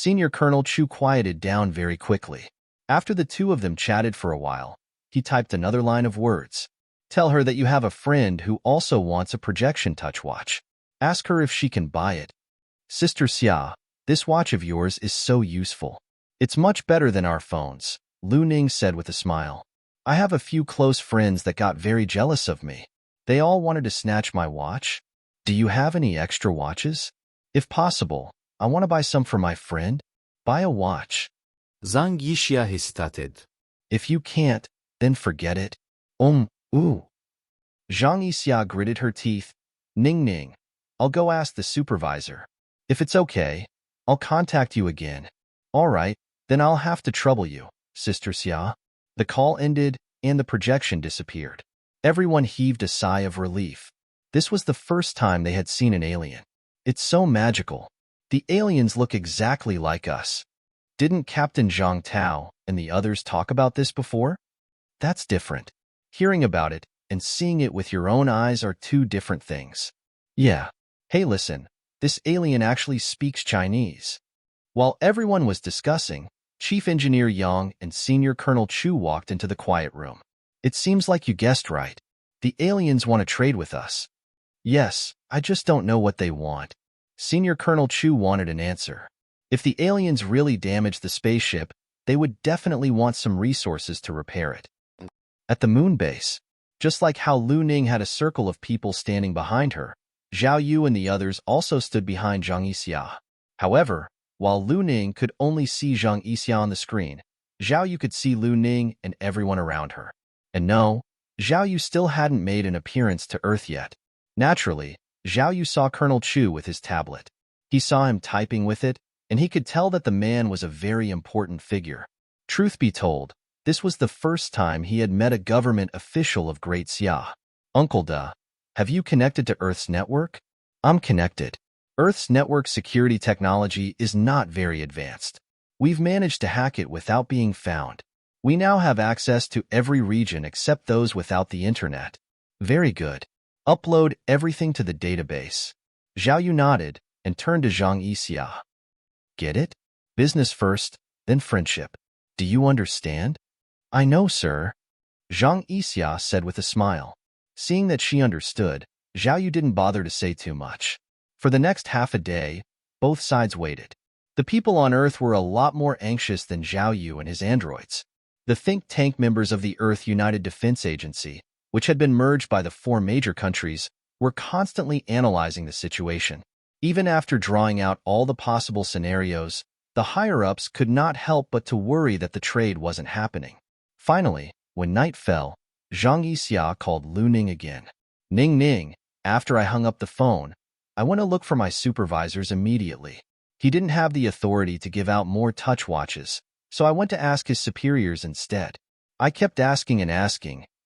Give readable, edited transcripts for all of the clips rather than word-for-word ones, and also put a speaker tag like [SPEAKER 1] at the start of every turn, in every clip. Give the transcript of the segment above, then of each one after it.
[SPEAKER 1] Senior Colonel Chu quieted down very quickly. After the two of them chatted for a while, he typed another line of words. Tell her that you have a friend who also wants a projection touch watch. Ask her if she can buy it. Sister Xia, this watch of yours is so useful. It's much better than our phones, Lu Ning said with a smile. I have a few close friends that got very jealous of me. They all wanted to snatch my watch. Do you have any extra watches? If possible, I want to buy some for my friend. Buy a watch.
[SPEAKER 2] Zhang Yixia hesitated.
[SPEAKER 1] If you can't, then forget it. Ooh. Zhang Yixia gritted her teeth. Ning, I'll go ask the supervisor. If it's okay, I'll contact you again. All right, then I'll have to trouble you, Sister Xia. The call ended, and the projection disappeared. Everyone heaved a sigh of relief. This was the first time they had seen an alien. It's so magical. The aliens look exactly like us. Didn't Captain Zhang Tao and the others talk about this before? That's different. Hearing about it and seeing it with your own eyes are two different things. Yeah. Hey, listen, this alien actually speaks Chinese. While everyone was discussing, Chief Engineer Yang and Senior Colonel Chu walked into the quiet room. It seems like you guessed right. The aliens want to trade with us. Yes, I just don't know what they want. Senior Colonel Chu wanted an answer. If the aliens really damaged the spaceship, they would definitely want some resources to repair it. At the moon base, just like how Lu Ning had a circle of people standing behind her, Zhao Yu and the others also stood behind Zhang Yixia. However, while Lu Ning could only see Zhang Yixia on the screen, Zhao Yu could see Lu Ning and everyone around her. And no, Zhao Yu still hadn't made an appearance to Earth yet. Naturally, Zhao Yu saw Colonel Chu with his tablet. He saw him typing with it, and he could tell that the man was a very important figure. Truth be told, this was the first time he had met a government official of Great Xia. Uncle Da, have you connected to Earth's network? I'm connected. Earth's network security technology is not very advanced. We've managed to hack it without being found. We now have access to every region except those without the internet. Very good. Upload everything to the database. Zhao Yu nodded and turned to Zhang Yixia. Get it? Business first, then friendship. Do you understand? I know, sir. Zhang Yixia said with a smile. Seeing that she understood, Zhao Yu didn't bother to say too much. For the next half a day, both sides waited. The people on Earth were a lot more anxious than Zhao Yu and his androids. The think tank members of the Earth United Defense Agency, which had been merged by the 4 major countries, were constantly analyzing the situation. Even after drawing out all the possible scenarios, the higher-ups could not help but to worry that the trade wasn't happening. Finally, when night fell, Zhang Yixia called Lu Ning again. Ning, after I hung up the phone, I went to look for my supervisors immediately. He didn't have the authority to give out more touch watches, so I went to ask his superiors instead. I kept asking,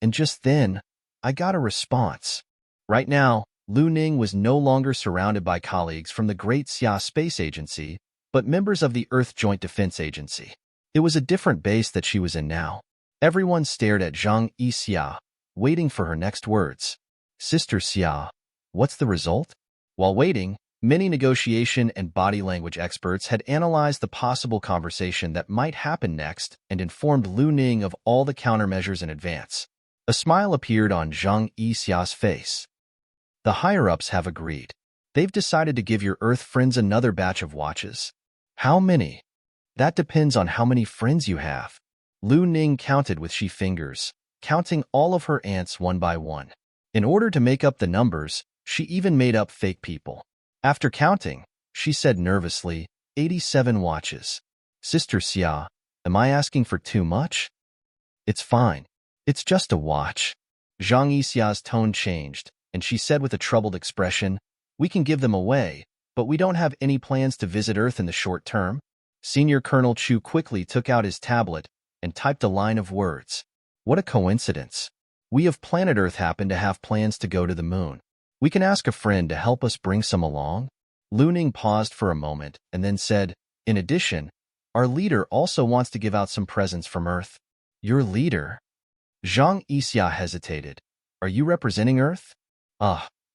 [SPEAKER 1] and just then, I got a response. Right now, Lu Ning was no longer surrounded by colleagues from the Great Xia Space Agency, but members of the Earth Joint Defense Agency. It was a different base that she was in now. Everyone stared at Zhang Yixia, waiting for her next words. Sister Xia, what's the result? While waiting, many negotiation and body language experts had analyzed the possible conversation that might happen next and informed Lu Ning of all the countermeasures in advance. A smile appeared on Zhang Yixia's face. The higher-ups have agreed. They've decided to give your Earth friends another batch of watches. How many? That depends on how many friends you have. Lu Ning counted with she fingers, counting all of her aunts one by one. In order to make up the numbers, she even made up fake people. After counting, she said nervously, 87 watches. Sister Xia, am I asking for too much? It's fine. It's just a watch. Zhang Yixia's tone changed, and she said with a troubled expression, we can give them away, but we don't have any plans to visit Earth in the short term. Senior Colonel Chu quickly took out his tablet and typed a line of words. What a coincidence. We of planet Earth happen to have plans to go to the moon. We can ask a friend to help us bring some along. Lu Ning paused for a moment and then said, in addition, our leader also wants to give out some presents from Earth. Your leader? Zhang Yixia hesitated. Are you representing Earth?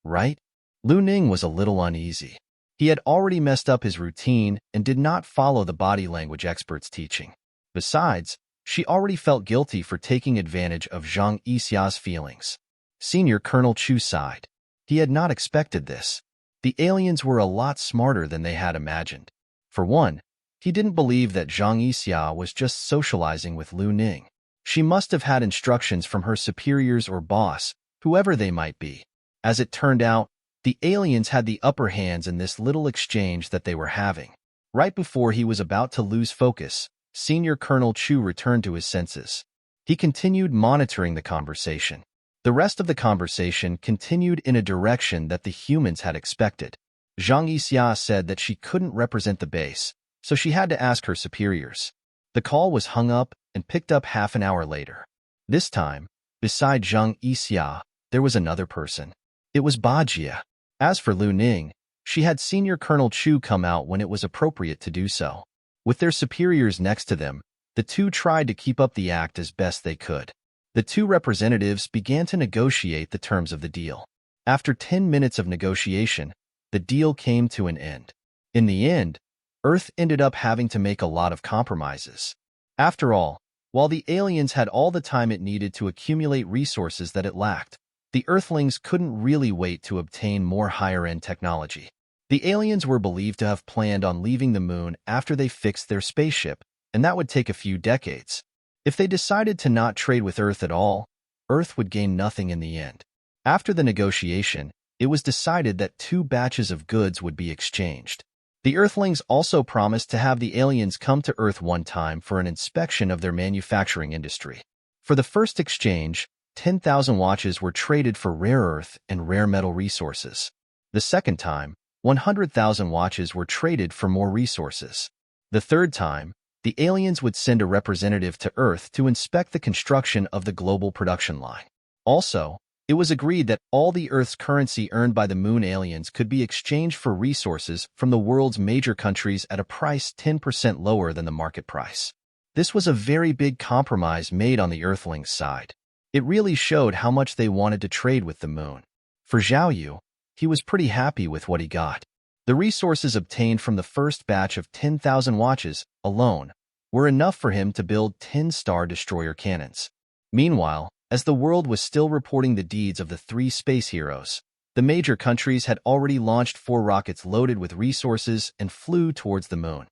[SPEAKER 1] Right? Lu Ning was a little uneasy. He had already messed up his routine and did not follow the body language expert's teaching. Besides, she already felt guilty for taking advantage of Zhang Yixia's feelings. Senior Colonel Chu sighed. He had not expected this. The aliens were a lot smarter than they had imagined. For one, he didn't believe that Zhang Yixia was just socializing with Lu Ning. She must have had instructions from her superiors or boss, whoever they might be. As it turned out, the aliens had the upper hands in this little exchange that they were having. Right before he was about to lose focus, Senior Colonel Chu returned to his senses. He continued monitoring the conversation. The rest of the conversation continued in a direction that the humans had expected. Zhang Yixia said that she couldn't represent the base, so she had to ask her superiors. The call was hung up and picked up half an hour later. This time, beside Zhang Yixia, there was another person. It was Bajia. As for Lu Ning, she had Senior Colonel Chu come out when it was appropriate to do so. With their superiors next to them, the two tried to keep up the act as best they could. The two representatives began to negotiate the terms of the deal. After 10 minutes of negotiation, the deal came to an end. In the end, Earth ended up having to make a lot of compromises. After all, while the aliens had all the time it needed to accumulate resources that it lacked, the Earthlings couldn't really wait to obtain more higher-end technology. The aliens were believed to have planned on leaving the moon after they fixed their spaceship, and that would take a few decades. If they decided to not trade with Earth at all, Earth would gain nothing in the end. After the negotiation, it was decided that 2 batches of goods would be exchanged. The Earthlings also promised to have the aliens come to Earth one time for an inspection of their manufacturing industry. For the first exchange, 10,000 watches were traded for rare earth and rare metal resources. The second time, 100,000 watches were traded for more resources. The third time, the aliens would send a representative to Earth to inspect the construction of the global production line. Also, it was agreed that all the Earth's currency earned by the moon aliens could be exchanged for resources from the world's major countries at a price 10% lower than the market price. This was a very big compromise made on the Earthlings' side. It really showed how much they wanted to trade with the moon. For Zhao Yu, he was pretty happy with what he got. The resources obtained from the first batch of 10,000 watches alone were enough for him to build 10 Star Destroyer cannons. Meanwhile, as the world was still reporting the deeds of the 3 space heroes, the major countries had already launched 4 rockets loaded with resources and flew towards the moon.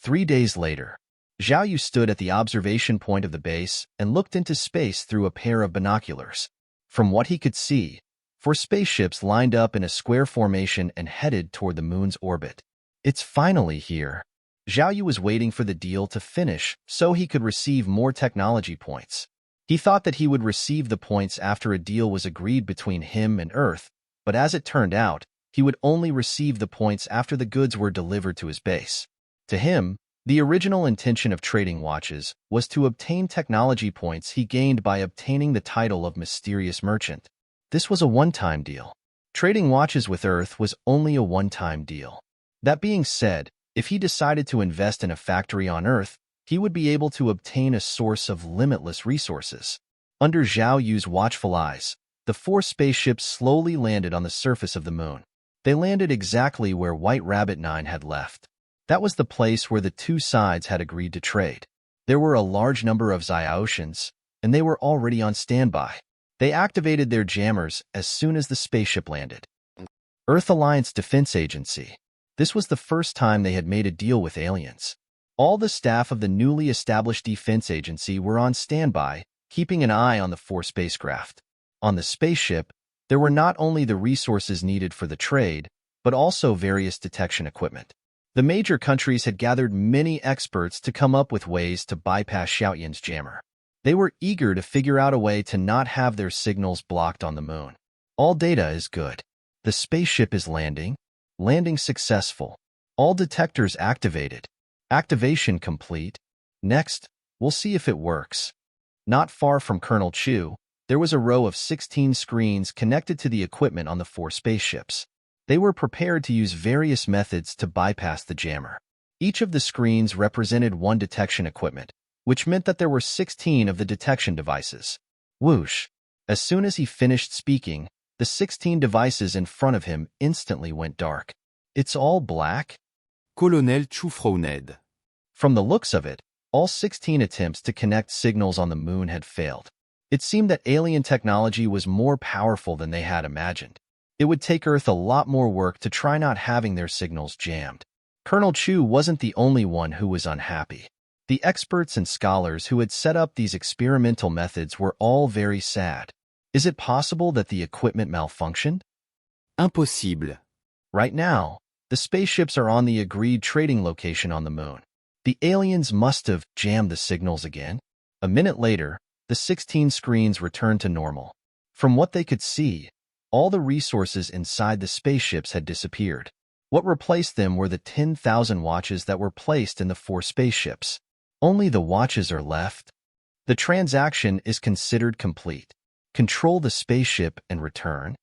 [SPEAKER 1] 3 days later, Zhao Yu stood at the observation point of the base and looked into space through a pair of binoculars. From what he could see, 4 spaceships lined up in a square formation and headed toward the moon's orbit. It's finally here. Zhao Yu was waiting for the deal to finish so he could receive more technology points. He thought that he would receive the points after a deal was agreed between him and Earth, but as it turned out, he would only receive the points after the goods were delivered to his base. To him, the original intention of trading watches was to obtain technology points he gained by obtaining the title of Mysterious Merchant. This was a one-time deal. Trading watches with Earth was only a one-time deal. That being said, if he decided to invest in a factory on Earth, he would be able to obtain a source of limitless resources. Under Zhao Yu's watchful eyes, the 4 spaceships slowly landed on the surface of the moon. They landed exactly where White Rabbit 9 had left. That was the place where the 2 sides had agreed to trade. There were a large number of Zyaotians, and they were already on standby. They activated their jammers as soon as the spaceship landed. Earth Alliance Defense Agency. This was the first time they had made a deal with aliens. All the staff of the newly established defense agency were on standby, keeping an eye on the 4 spacecraft. On the spaceship, there were not only the resources needed for the trade, but also various detection equipment. The major countries had gathered many experts to come up with ways to bypass Xiaoyan's jammer. They were eager to figure out a way to not have their signals blocked on the moon. All data is good. The spaceship is landing. Landing successful. All detectors activated. Activation complete. Next, we'll see if it works. Not far from Colonel Chu, there was a row of 16 screens connected to the equipment on the 4 spaceships. They were prepared to use various methods to bypass the jammer. Each of the screens represented 1 detection equipment, which meant that there were 16 of the detection devices. Whoosh! As soon as he finished speaking, the 16 devices in front of him instantly went dark. It's all black?
[SPEAKER 2] Colonel Chufrowned.
[SPEAKER 1] From the looks of it, all 16 attempts to connect signals on the moon had failed. It seemed that alien technology was more powerful than they had imagined. It would take Earth a lot more work to try not having their signals jammed. Colonel Chu wasn't the only one who was unhappy. The experts and scholars who had set up these experimental methods were all very sad. Is it possible that the equipment malfunctioned?
[SPEAKER 2] Impossible.
[SPEAKER 1] Right now, the spaceships are on the agreed trading location on the moon. The aliens must have jammed the signals again. A minute later, the 16 screens returned to normal. From what they could see, all the resources inside the spaceships had disappeared. What replaced them were the 10,000 watches that were placed in the 4 spaceships. Only the watches are left. The transaction is considered complete. Control the spaceship and return.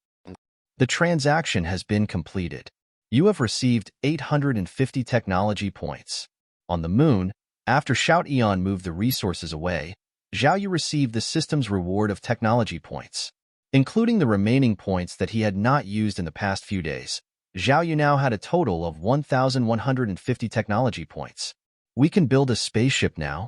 [SPEAKER 1] The transaction has been completed. You have received 850 technology points. On the moon, after Shout Eon moved the resources away, Zhao Yu received the system's reward of technology points. Including the remaining points that he had not used in the past few days, Zhao Yu now had a total of 1,150 technology points. We can build a spaceship now.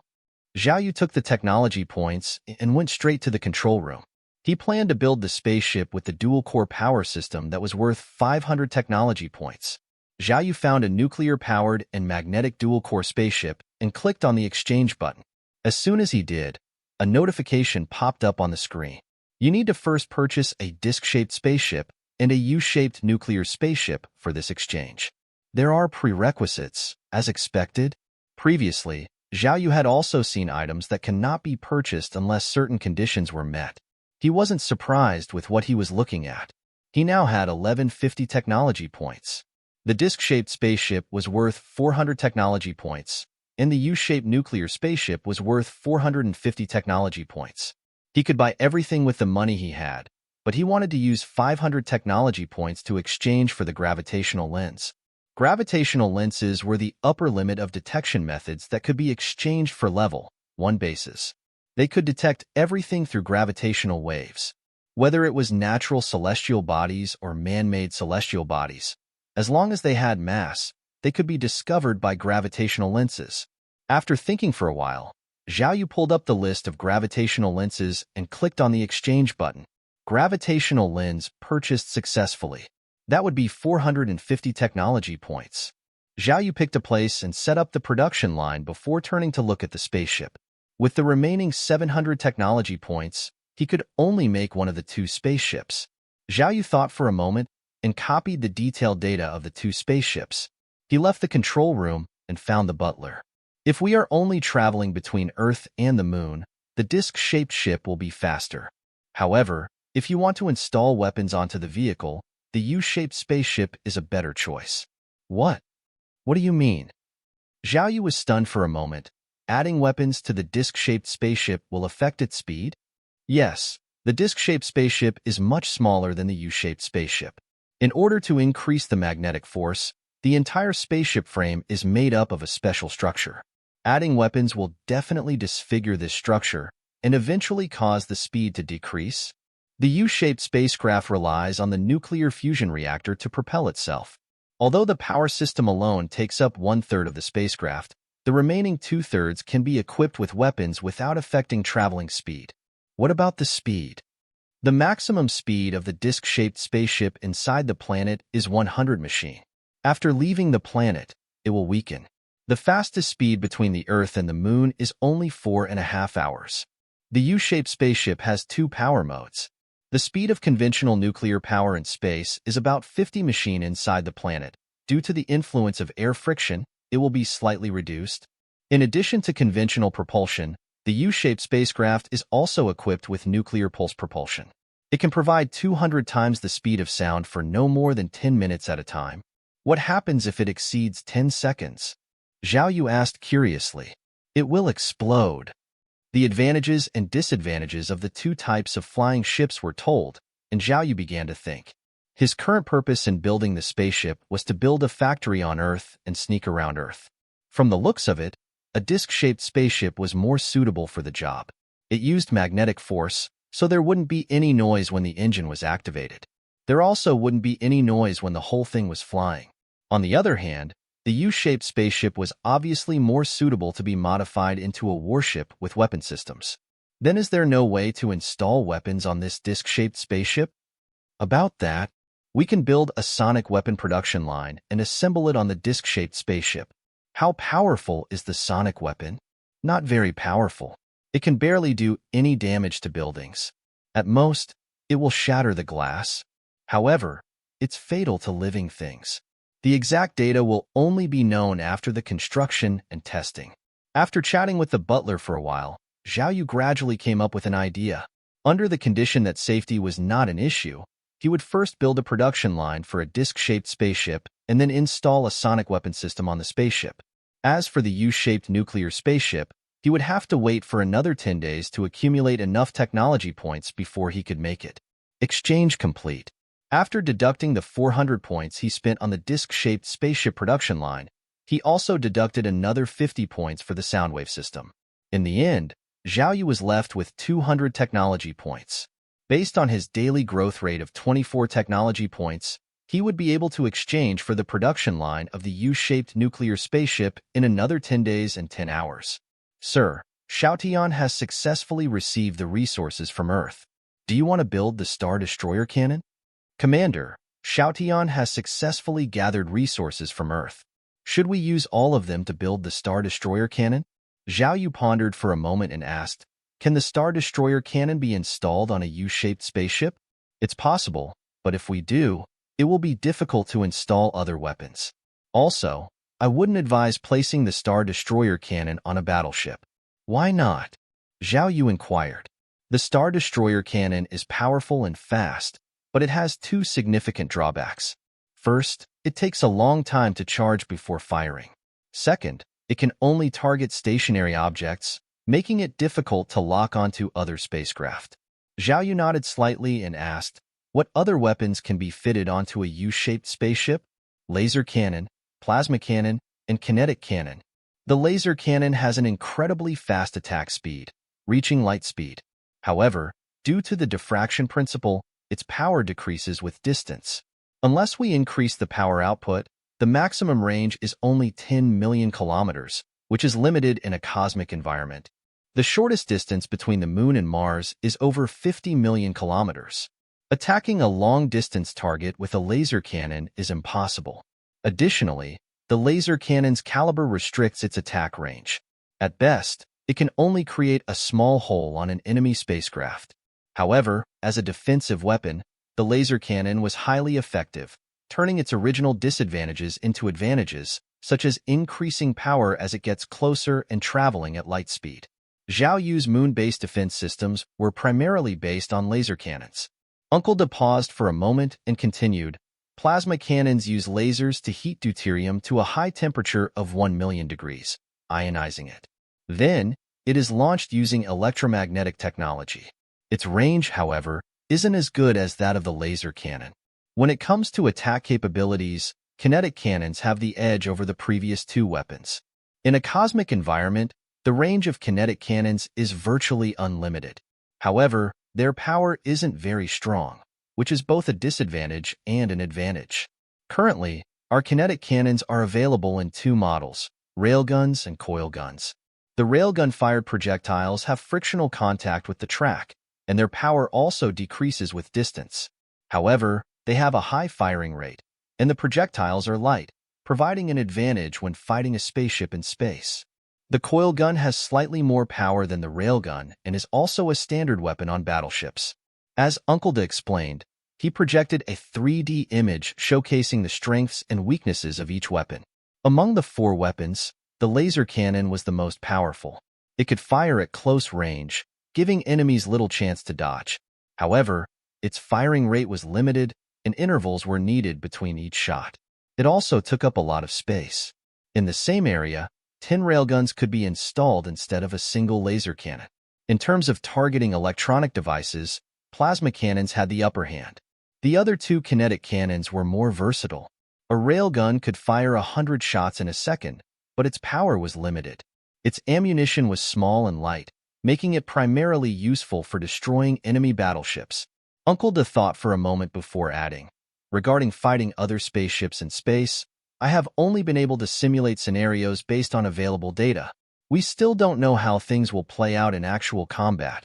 [SPEAKER 1] Zhao Yu took the technology points and went straight to the control room. He planned to build the spaceship with the dual-core power system that was worth 500 technology points. Zhao Yu found a nuclear-powered and magnetic dual-core spaceship and clicked on the exchange button. As soon as he did, a notification popped up on the screen. You need to first purchase a disc-shaped spaceship and a U-shaped nuclear spaceship for this exchange. There are prerequisites, as expected. Previously, Zhao Yu had also seen items that cannot be purchased unless certain conditions were met. He wasn't surprised with what he was looking at. He now had 1150 technology points. The disc-shaped spaceship was worth 400 technology points, and the U-shaped nuclear spaceship was worth 450 technology points. He could buy everything with the money he had, but he wanted to use 500 technology points to exchange for the gravitational lens. Gravitational lenses were the upper limit of detection methods that could be exchanged for level 1 bases. They could detect everything through gravitational waves, whether it was natural celestial bodies or man-made celestial bodies. As long as they had mass, they could be discovered by gravitational lenses. After thinking for a while, Zhao Yu pulled up the list of gravitational lenses and clicked on the exchange button. Gravitational lens purchased successfully. That would be 450 technology points. Zhao Yu picked a place and set up the production line before turning to look at the spaceship. With the remaining 700 technology points, he could only make one of the 2 spaceships. Zhao Yu thought for a moment and copied the detailed data of the 2 spaceships. He left the control room and found the butler. If we are only traveling between Earth and the moon, the disc-shaped ship will be faster. However, if you want to install weapons onto the vehicle, the U-shaped spaceship is a better choice. What? What do you mean? Zhao Yu was stunned for a moment. Adding weapons to the disc-shaped spaceship will affect its speed? Yes, the disc-shaped spaceship is much smaller than the U-shaped spaceship. In order to increase the magnetic force, the entire spaceship frame is made up of a special structure. Adding weapons will definitely disfigure this structure and eventually cause the speed to decrease. The U-shaped spacecraft relies on the nuclear fusion reactor to propel itself. Although the power system alone takes up 1/3 of the spacecraft, the remaining 2/3 can be equipped with weapons without affecting traveling speed. What about the speed? The maximum speed of the disc-shaped spaceship inside the planet is 100 machine. After leaving the planet, it will weaken. The fastest speed between the Earth and the Moon is only 4.5 hours. The U-shaped spaceship has 2 power modes. The speed of conventional nuclear power in space is about 50 machine inside the planet. Due to the influence of air friction, it will be slightly reduced. In addition to conventional propulsion, the U-shaped spacecraft is also equipped with nuclear pulse propulsion. It can provide 200 times the speed of sound for no more than 10 minutes at a time. What happens if it exceeds 10 seconds? Zhao Yu asked curiously. It will explode. The advantages and disadvantages of the 2 types of flying ships were told, and Zhao Yu began to think. His current purpose in building the spaceship was to build a factory on Earth and sneak around Earth. From the looks of it, a disc-shaped spaceship was more suitable for the job. It used magnetic force, so there wouldn't be any noise when the engine was activated. There also wouldn't be any noise when the whole thing was flying. On the other hand, the U-shaped spaceship was obviously more suitable to be modified into a warship with weapon systems. Then is there no way to install weapons on this disc-shaped spaceship? About that, we can build a sonic weapon production line and assemble it on the disc-shaped spaceship. How powerful is the sonic weapon? Not very powerful. It can barely do any damage to buildings. At most, it will shatter the glass. However, it's fatal to living things. The exact data will only be known after the construction and testing. After chatting with the butler for a while, Xiaoyu gradually came up with an idea. Under the condition that safety was not an issue, he would first build a production line for a disc-shaped spaceship and then install a sonic weapon system on the spaceship. As for the U-shaped nuclear spaceship, he would have to wait for another 10 days to accumulate enough technology points before he could make it. Exchange complete. After deducting the 400 points he spent on the disc-shaped spaceship production line, he also deducted another 50 points for the soundwave system. In the end, Xiaoyu was left with 200 technology points. Based on his daily growth rate of 24 technology points, he would be able to exchange for the production line of the U-shaped nuclear spaceship in another 10 days and 10 hours. Sir, Xiaotian has successfully received the resources from Earth. Do you want to build the Star Destroyer cannon? Commander, Xiaotian has successfully gathered resources from Earth. Should we use all of them to build the Star Destroyer cannon? Xiaoyu pondered for a moment and asked, can the Star Destroyer cannon be installed on a U-shaped spaceship? It's possible, but if we do, it will be difficult to install other weapons. Also, I wouldn't advise placing the Star Destroyer cannon on a battleship. Why not? Xiaoyu inquired. The Star Destroyer cannon is powerful and fast, but it has two significant drawbacks. First, it takes a long time to charge before firing. Second, it can only target stationary objects, making it difficult to lock onto other spacecraft. Xiaoyu nodded slightly and asked, what other weapons can be fitted onto a U-shaped spaceship? Laser cannon, plasma cannon, and kinetic cannon. The laser cannon has an incredibly fast attack speed, reaching light speed. However, due to the diffraction principle, its power decreases with distance. Unless we increase the power output, the maximum range is only 10 million kilometers, which is limited in a cosmic environment. The shortest distance between the Moon and Mars is over 50 million kilometers. Attacking a long-distance target with a laser cannon is impossible. Additionally, the laser cannon's caliber restricts its attack range. At best, it can only create a small hole on an enemy spacecraft. However, as a defensive weapon, the laser cannon was highly effective, turning its original disadvantages into advantages, such as increasing power as it gets closer and traveling at light speed. Xiaoyu's moon-based defense systems were primarily based on laser cannons. Uncle De paused for a moment and continued, plasma cannons use lasers to heat deuterium to a high temperature of 1 million degrees, ionizing it. Then, it is launched using electromagnetic technology. Its range, however, isn't as good as that of the laser cannon. When it comes to attack capabilities, kinetic cannons have the edge over the previous two weapons. In a cosmic environment, the range of kinetic cannons is virtually unlimited. However, their power isn't very strong, which is both a disadvantage and an advantage. Currently, our kinetic cannons are available in two models, railguns and coil guns. The railgun-fired projectiles have frictional contact with the track, and their power also decreases with distance. However, they have a high firing rate, and the projectiles are light, providing an advantage when fighting a spaceship in space. The coil gun has slightly more power than the railgun and is also a standard weapon on battleships. As Uncle De explained, he projected a 3D image showcasing the strengths and weaknesses of each weapon. Among the four weapons, the laser cannon was the most powerful. It could fire at close range, giving enemies little chance to dodge. However, its firing rate was limited and intervals were needed between each shot. It also took up a lot of space. In the same area, 10 railguns could be installed instead of a single laser cannon. In terms of targeting electronic devices, plasma cannons had the upper hand. The other two kinetic cannons were more versatile. A railgun could fire 100 shots in a second, but its power was limited. Its ammunition was small and light, making it primarily useful for destroying enemy battleships. Uncle De thought for a moment before adding, regarding fighting other spaceships in space, I have only been able to simulate scenarios based on available data. We still don't know how things will play out in actual combat.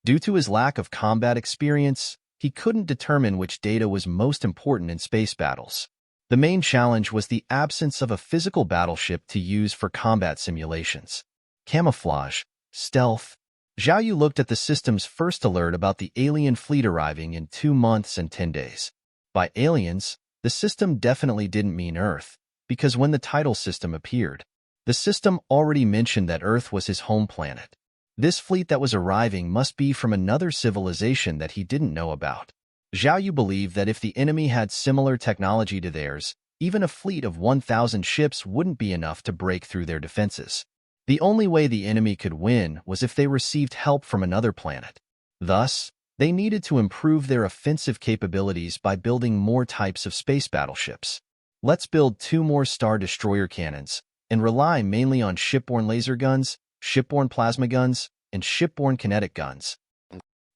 [SPEAKER 1] Due to his lack of combat experience, he couldn't determine which data was most important in space battles. The main challenge was the absence of a physical battleship to use for combat simulations. Camouflage, stealth. Zhao Yu looked at the system's first alert about the alien fleet arriving in 2 months and 10 days. By aliens, the system definitely didn't mean Earth, because when the title system appeared, the system already mentioned that Earth was his home planet. This fleet that was arriving must be from another civilization that he didn't know about. Zhao Yu believed that if the enemy had similar technology to theirs, even a fleet of 1,000 ships wouldn't be enough to break through their defenses. The only way the enemy could win was if they received help from another planet. Thus, they needed to improve their offensive capabilities by building more types of space battleships. Let's build 2 more Star Destroyer cannons, and rely mainly on shipborne laser guns, shipborne plasma guns, and shipborne kinetic guns.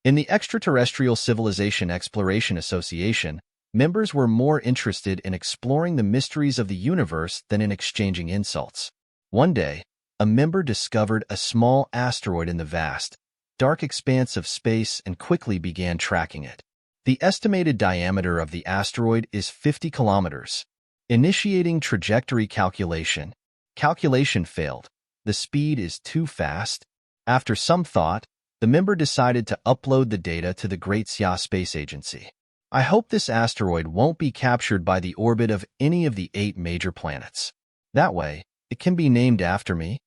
[SPEAKER 1] In the Extraterrestrial Civilization Exploration Association, members were more interested in exploring the mysteries of the universe than in exchanging insults. One day, a member discovered a small asteroid in the vast, dark expanse of space and quickly began tracking it. The estimated diameter of the asteroid is 50 kilometers. Initiating trajectory calculation. Calculation failed. The speed is too fast. After some thought, the member decided to upload the data to the Great Xia Space Agency. I hope this asteroid won't be captured by the orbit of any of the 8 major planets. That way, it can be named after me.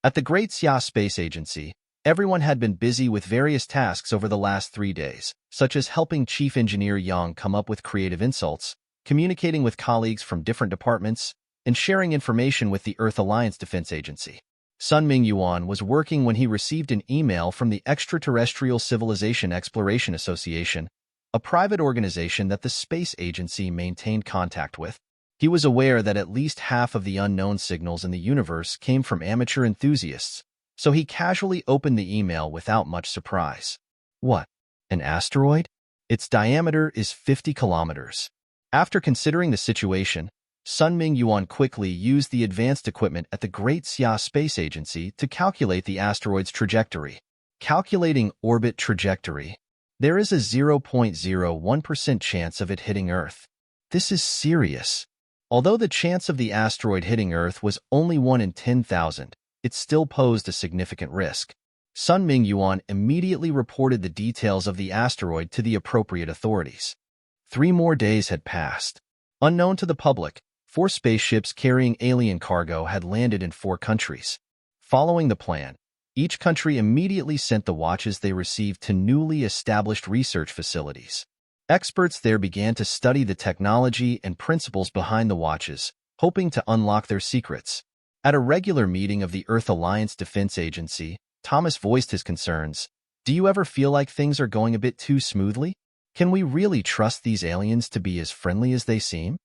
[SPEAKER 1] At the Great Xia Space Agency, everyone had been busy with various tasks over the last 3 days, such as helping Chief Engineer Yang come up with creative insults, communicating with colleagues from different departments, and sharing information with the Earth Alliance Defense Agency. Sun Mingyuan was working when he received an email from the Extraterrestrial Civilization Exploration Association, a private organization that the space agency maintained contact with. He was aware that at least half of the unknown signals in the universe came from amateur enthusiasts, so he casually opened the email without much surprise. What? An asteroid? Its diameter is 50 kilometers. After considering the situation, Sun Mingyuan quickly used the advanced equipment at the Great Xia Space Agency to calculate the asteroid's trajectory. Calculating orbit trajectory. There is a 0.01% chance of it hitting Earth. This is serious. Although the chance of the asteroid hitting Earth was only 1 in 10,000, it still posed a significant risk. Sun Mingyuan immediately reported the details of the asteroid to the appropriate authorities. 3 more days had passed. Unknown to the public, 4 spaceships carrying alien cargo had landed in 4 countries. Following the plan, each country immediately sent the watches they received to newly established research facilities. Experts there began to study the technology and principles behind the watches, hoping to unlock their secrets. At a regular meeting of the Earth Alliance Defense Agency, Thomas voiced his concerns. Do you ever feel like things are going a bit too smoothly? Can we really trust these aliens to be as friendly as they seem?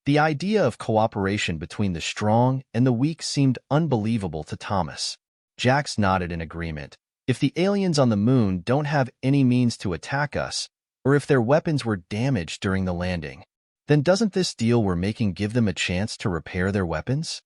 [SPEAKER 1] The idea of cooperation between the strong and the weak seemed unbelievable to Thomas. Jax nodded in agreement. If the aliens on the moon don't have any means to attack us, or if their weapons were damaged during the landing, then doesn't this deal we're making give them a chance to repair their weapons?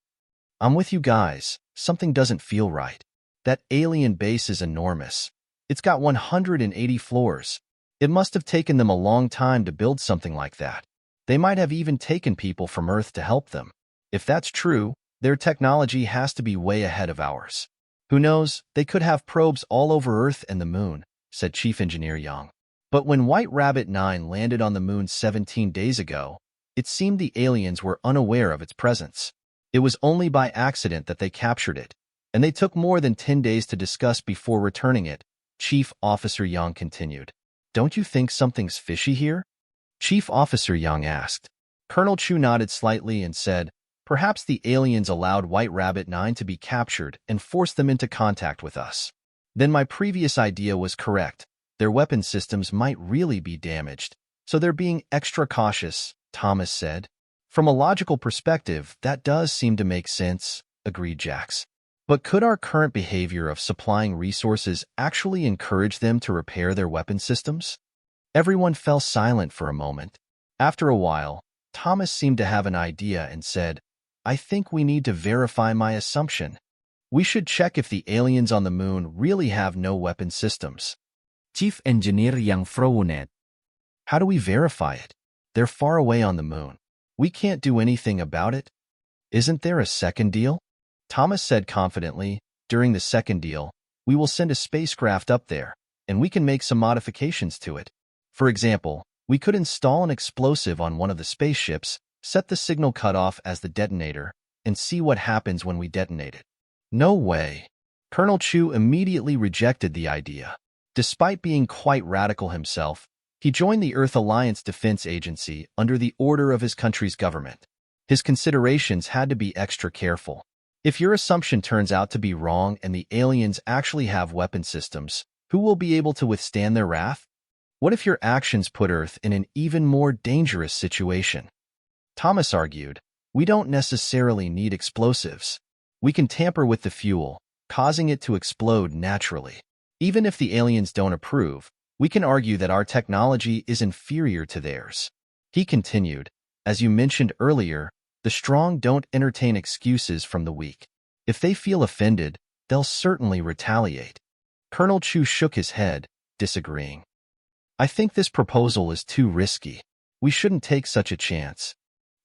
[SPEAKER 1] I'm with you guys. Something doesn't feel right. That alien base is enormous. It's got 180 floors. It must have taken them a long time to build something like that. They might have even taken people from Earth to help them. If that's true, their technology has to be way ahead of ours. Who knows, they could have probes all over Earth and the moon, said Chief Engineer Yang. But when White Rabbit 9 landed on the moon 17 days ago, it seemed the aliens were unaware of its presence. It was only by accident that they captured it, and they took more than 10 days to discuss before returning it, Chief Officer Yang continued. Don't you think something's fishy here? Chief Officer Yang asked. Colonel Chu nodded slightly and said, perhaps the aliens allowed White Rabbit 9 to be captured and forced them into contact with us. Then my previous idea was correct. Their weapon systems might really be damaged, so they're being extra cautious, Thomas said. From a logical perspective, that does seem to make sense, agreed Jax. But could our current behavior of supplying resources actually encourage them to repair their weapon systems? Everyone fell silent for a moment. After a while, Thomas seemed to have an idea and said, I think we need to verify my assumption. We should check if the aliens on the moon really have no weapon systems.
[SPEAKER 2] Chief Engineer Yang Fronet.
[SPEAKER 1] How do we verify it? They're far away on the moon. We can't do anything about it. Isn't there a second deal? Thomas said confidently, during the second deal, we will send a spacecraft up there, and we can make some modifications to it. For example, we could install an explosive on one of the spaceships, set the signal cutoff as the detonator, and see what happens when we detonate it. No way. Colonel Chu immediately rejected the idea. Despite being quite radical himself, he joined the Earth Alliance Defense Agency under the order of his country's government. His considerations had to be extra careful. If your assumption turns out to be wrong and the aliens actually have weapon systems, who will be able to withstand their wrath? What if your actions put Earth in an even more dangerous situation? Thomas argued, we don't necessarily need explosives. We can tamper with the fuel, causing it to explode naturally. Even if the aliens don't approve, we can argue that our technology is inferior to theirs. He continued, as you mentioned earlier, the strong don't entertain excuses from the weak. If they feel offended, they'll certainly retaliate. Colonel Chu shook his head, disagreeing. I think this proposal is too risky. We shouldn't take such a chance.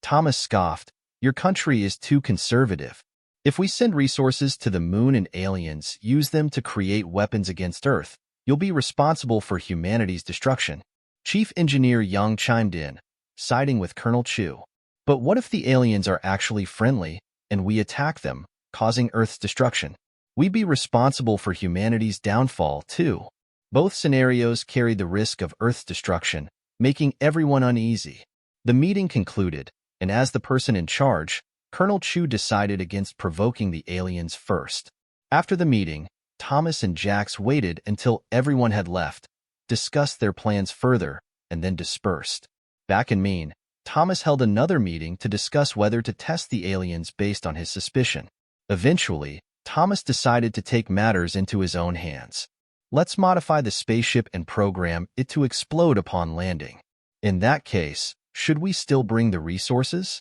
[SPEAKER 1] Thomas scoffed, your country is too conservative. If we send resources to the moon and aliens use them to create weapons against Earth, you'll be responsible for humanity's destruction. Chief Engineer Yang chimed in, siding with Colonel Chu. But what if the aliens are actually friendly, and we attack them, causing Earth's destruction? We'd be responsible for humanity's downfall, too. Both scenarios carried the risk of Earth's destruction, making everyone uneasy. The meeting concluded, and as the person in charge, Colonel Chu decided against provoking the aliens first. After the meeting, Thomas and Jax waited until everyone had left, discussed their plans further, and then dispersed. Back in Maine, Thomas held another meeting to discuss whether to test the aliens based on his suspicion. Eventually, Thomas decided to take matters into his own hands. Let's modify the spaceship and program it to explode upon landing. In that case, should we still bring the resources?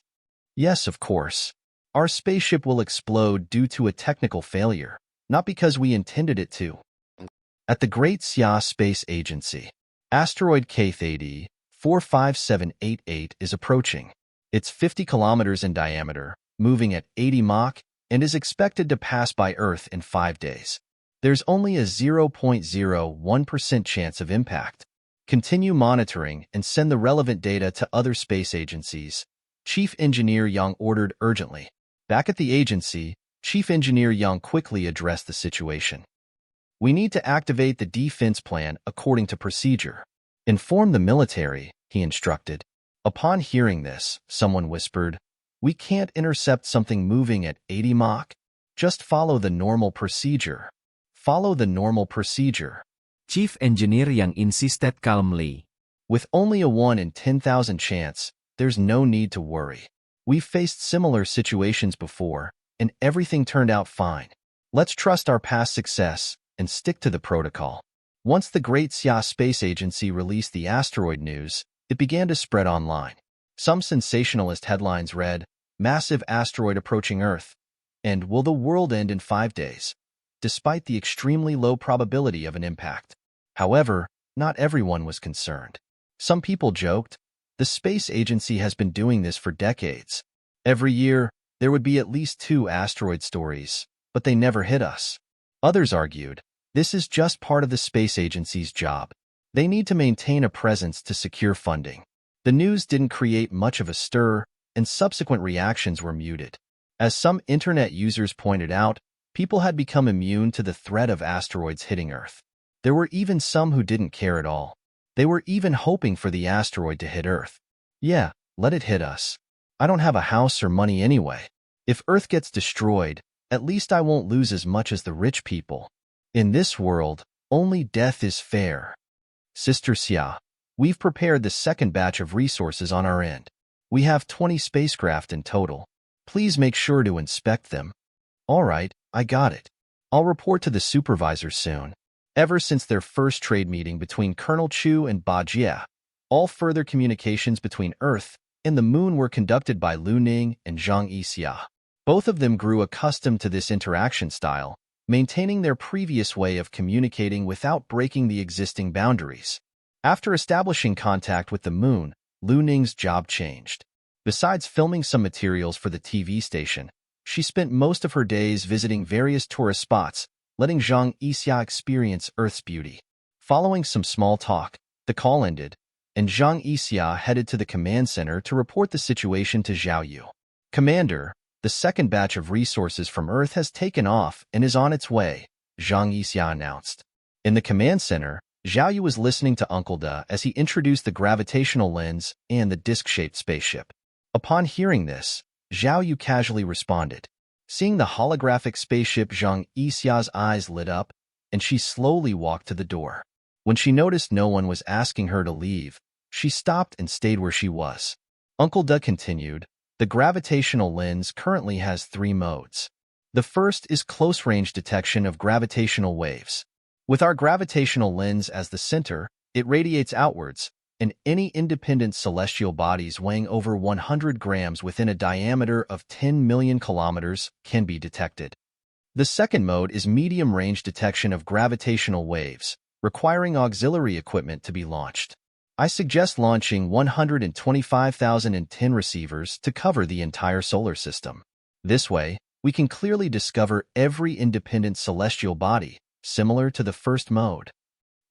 [SPEAKER 1] Yes, of course. Our spaceship will explode due to a technical failure, not because we intended it to. At the Great Xia Space Agency, asteroid K-80 45788 is approaching. It's 50 kilometers in diameter, moving at 80 Mach, and is expected to pass by Earth in 5 days. There's only a 0.01% chance of impact. Continue monitoring and send the relevant data to other space agencies, Chief Engineer Yang ordered urgently. Back at the agency, Chief Engineer Yang quickly addressed the situation. We need to activate the defense plan according to procedure. Inform the military, he instructed. Upon hearing this, someone whispered, we can't intercept something moving at 80 Mach. Just follow the normal procedure. Follow the normal procedure.
[SPEAKER 2] Chief Engineer Yang insisted calmly.
[SPEAKER 1] With only a 1 in 10,000 chance, there's no need to worry. We've faced similar situations before, and everything turned out fine. Let's trust our past success and stick to the protocol. Once the Great Xia Space Agency released the asteroid news, it began to spread online. Some sensationalist headlines read, Massive asteroid approaching Earth, and will the world end in 5 days, despite the extremely low probability of an impact. However, not everyone was concerned. Some people joked, the space agency has been doing this for decades. Every year, there would be at least 2 asteroid stories, but they never hit us. Others argued, this is just part of the space agency's job. They need to maintain a presence to secure funding. The news didn't create much of a stir, and subsequent reactions were muted. As some internet users pointed out, people had become immune to the threat of asteroids hitting Earth. There were even some who didn't care at all. They were even hoping for the asteroid to hit Earth. Yeah, let it hit us. I don't have a house or money anyway. If Earth gets destroyed, at least I won't lose as much as the rich people. In this world, only death is fair. Sister Xia, we've prepared the second batch of resources on our end. We have 20 spacecraft in total. Please make sure to inspect them. All right, I got it. I'll report to the supervisor soon. Ever since their first trade meeting between Colonel Chu and Ba Jie, all further communications between Earth and the moon were conducted by Lu Ning and Zhang Yixia. Both of them grew accustomed to this interaction style, maintaining their previous way of communicating without breaking the existing boundaries. After establishing contact with the moon, Lu Ning's job changed. Besides filming some materials for the TV station, she spent most of her days visiting various tourist spots, letting Zhang Yixia experience Earth's beauty. Following some small talk, the call ended, and Zhang Yixia headed to the command center to report the situation to Zhao Yu. "Commander, the second batch of resources from Earth has taken off and is on its way," Zhang Yixia announced. In the command center, Zhao Yu was listening to Uncle Da as he introduced the gravitational lens and the disc-shaped spaceship. Upon hearing this, Zhao Yu casually responded. Seeing the holographic spaceship, Zhang Yixia's eyes lit up, and she slowly walked to the door. When she noticed no one was asking her to leave, she stopped and stayed where she was. Uncle Da continued, "The gravitational lens currently has 3 modes. The first is close-range detection of gravitational waves. With our gravitational lens as the center, it radiates outwards, and any independent celestial bodies weighing over 100 grams within a diameter of 10 million kilometers can be detected. The second mode is medium-range detection of gravitational waves, requiring auxiliary equipment to be launched. I suggest launching 125,010 receivers to cover the entire solar system. This way, we can clearly discover every independent celestial body, similar to the first mode.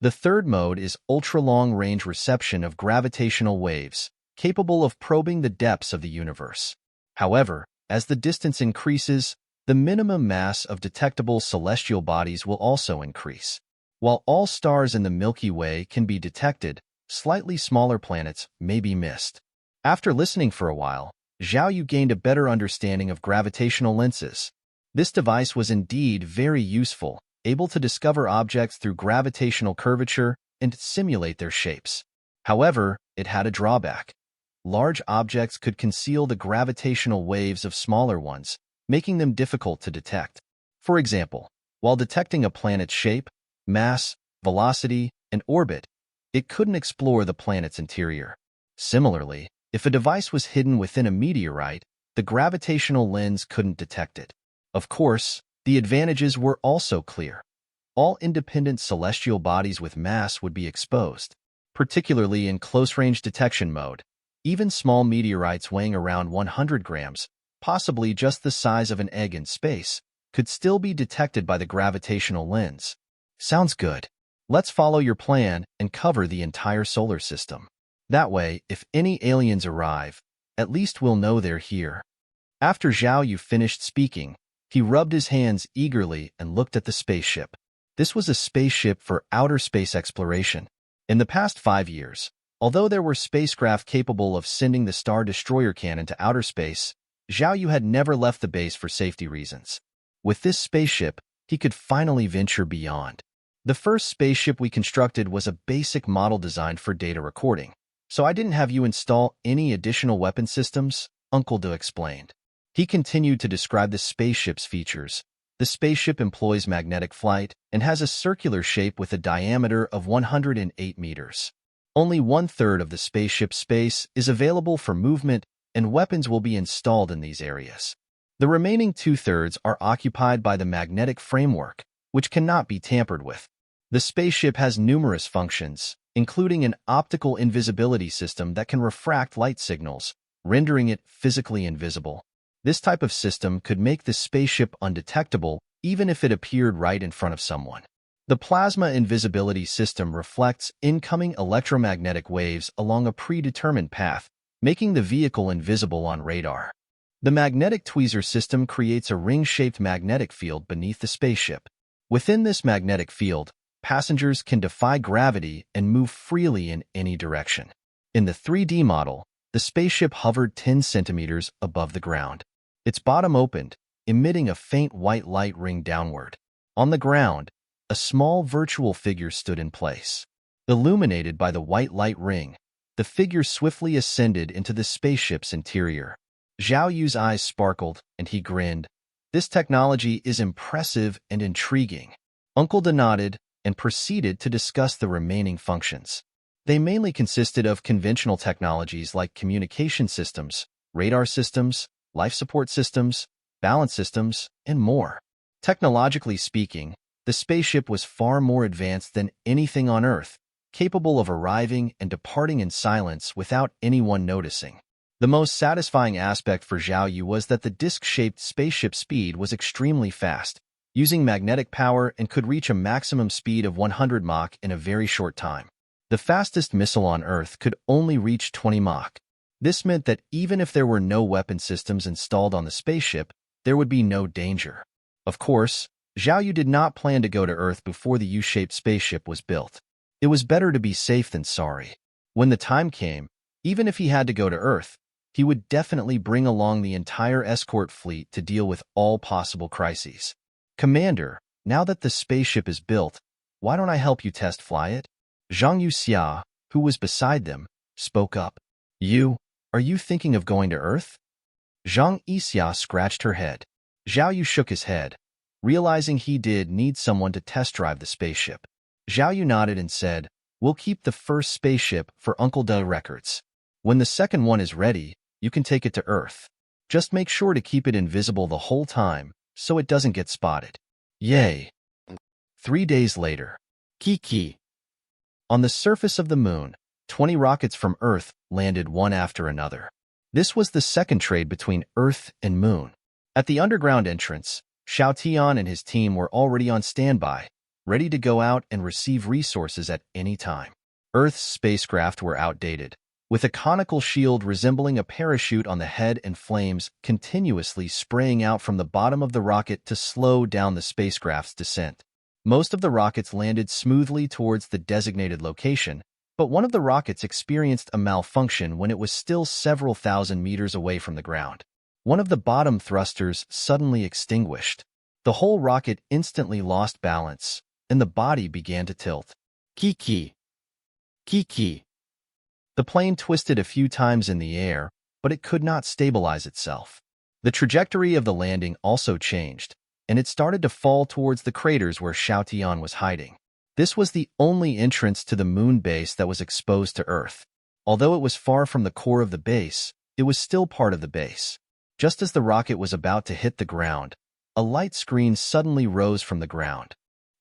[SPEAKER 1] The third mode is ultra-long-range reception of gravitational waves, capable of probing the depths of the universe. However, as the distance increases, the minimum mass of detectable celestial bodies will also increase. While all stars in the Milky Way can be detected, slightly smaller planets may be missed." After listening for a while, Zhao Yu gained a better understanding of gravitational lenses. This device was indeed very useful, able to discover objects through gravitational curvature and simulate their shapes. However, it had a drawback. Large objects could conceal the gravitational waves of smaller ones, making them difficult to detect. For example, while detecting a planet's shape, mass, velocity, and orbit, it couldn't explore the planet's interior. Similarly, if a device was hidden within a meteorite, the gravitational lens couldn't detect it. Of course, the advantages were also clear. All independent celestial bodies with mass would be exposed, particularly in close-range detection mode. Even small meteorites weighing around 100 grams, possibly just the size of an egg in space, could still be detected by the gravitational lens. Sounds good. Let's follow your plan and cover the entire solar system. That way, if any aliens arrive, at least we'll know they're here." After Zhao Yu finished speaking, he rubbed his hands eagerly and looked at the spaceship. This was a spaceship for outer space exploration. In the past 5 years, although there were spacecraft capable of sending the Star Destroyer cannon to outer space, Zhao Yu had never left the base for safety reasons. With this spaceship, he could finally venture beyond. "The first spaceship we constructed was a basic model designed for data recording, so I didn't have you install any additional weapon systems," Uncle Do explained. He continued to describe the spaceship's features. The spaceship employs magnetic flight and has a circular shape with a diameter of 108 meters. Only 1/3 of the spaceship's space is available for movement, and weapons will be installed in these areas. The remaining 2/3 are occupied by the magnetic framework, which cannot be tampered with. The spaceship has numerous functions, including an optical invisibility system that can refract light signals, rendering it physically invisible. This type of system could make the spaceship undetectable even if it appeared right in front of someone. The plasma invisibility system reflects incoming electromagnetic waves along a predetermined path, making the vehicle invisible on radar. The magnetic tweezer system creates a ring-shaped magnetic field beneath the spaceship. Within this magnetic field, passengers can defy gravity and move freely in any direction. In the 3D model, the spaceship hovered 10 centimeters above the ground. Its bottom opened, emitting a faint white light ring downward. On the ground, a small virtual figure stood in place. Illuminated by the white light ring, the figure swiftly ascended into the spaceship's interior. Zhao Yu's eyes sparkled, and he grinned. "This technology is impressive and intriguing." Uncle Da nodded and proceeded to discuss the remaining functions. They mainly consisted of conventional technologies like communication systems, radar systems, life support systems, balance systems, and more. Technologically speaking, the spaceship was far more advanced than anything on Earth, capable of arriving and departing in silence without anyone noticing. The most satisfying aspect for Zhao Yu was that the disc-shaped spaceship speed was extremely fast, using magnetic power, and could reach a maximum speed of 100 Mach in a very short time. The fastest missile on Earth could only reach 20 Mach. This meant that even if there were no weapon systems installed on the spaceship, there would be no danger. Of course, Zhao Yu did not plan to go to Earth before the U-shaped spaceship was built. It was better to be safe than sorry. When the time came, even if he had to go to Earth, he would definitely bring along the entire escort fleet to deal with all possible crises. Commander, now that the spaceship is built, why don't I help you test fly it? Zhang Yuxia, who was beside them, spoke up. Are you thinking of going to Earth? Zhang Yixia scratched her head. Zhao Yu shook his head, realizing he did need someone to test drive the spaceship. Zhao Yu nodded and said, "We'll keep the first spaceship for Uncle De records. When the second one is ready, you can take it to Earth. Just make sure to keep it invisible the whole time, so it doesn't get spotted." Yay! 3 days later. Kiki. On the surface of the moon, 20 rockets from Earth landed one after another. This was the second trade between Earth and Moon. At the underground entrance, Xiao Tian and his team were already on standby, ready to go out and receive resources at any time. Earth's spacecraft were outdated, with a conical shield resembling a parachute on the head and flames continuously spraying out from the bottom of the rocket to slow down the spacecraft's descent. Most of the rockets landed smoothly towards the designated location, but one of the rockets experienced a malfunction when it was still several thousand meters away from the ground. One of the bottom thrusters suddenly extinguished. The whole rocket instantly lost balance, and the body began to tilt. Kiki. Kiki. The plane twisted a few times in the air, but it could not stabilize itself. The trajectory of the landing also changed, and it started to fall towards the craters where Xiao Tian was hiding. This was the only entrance to the moon base that was exposed to Earth. Although it was far from the core of the base, it was still part of the base. Just as the rocket was about to hit the ground, a light screen suddenly rose from the ground.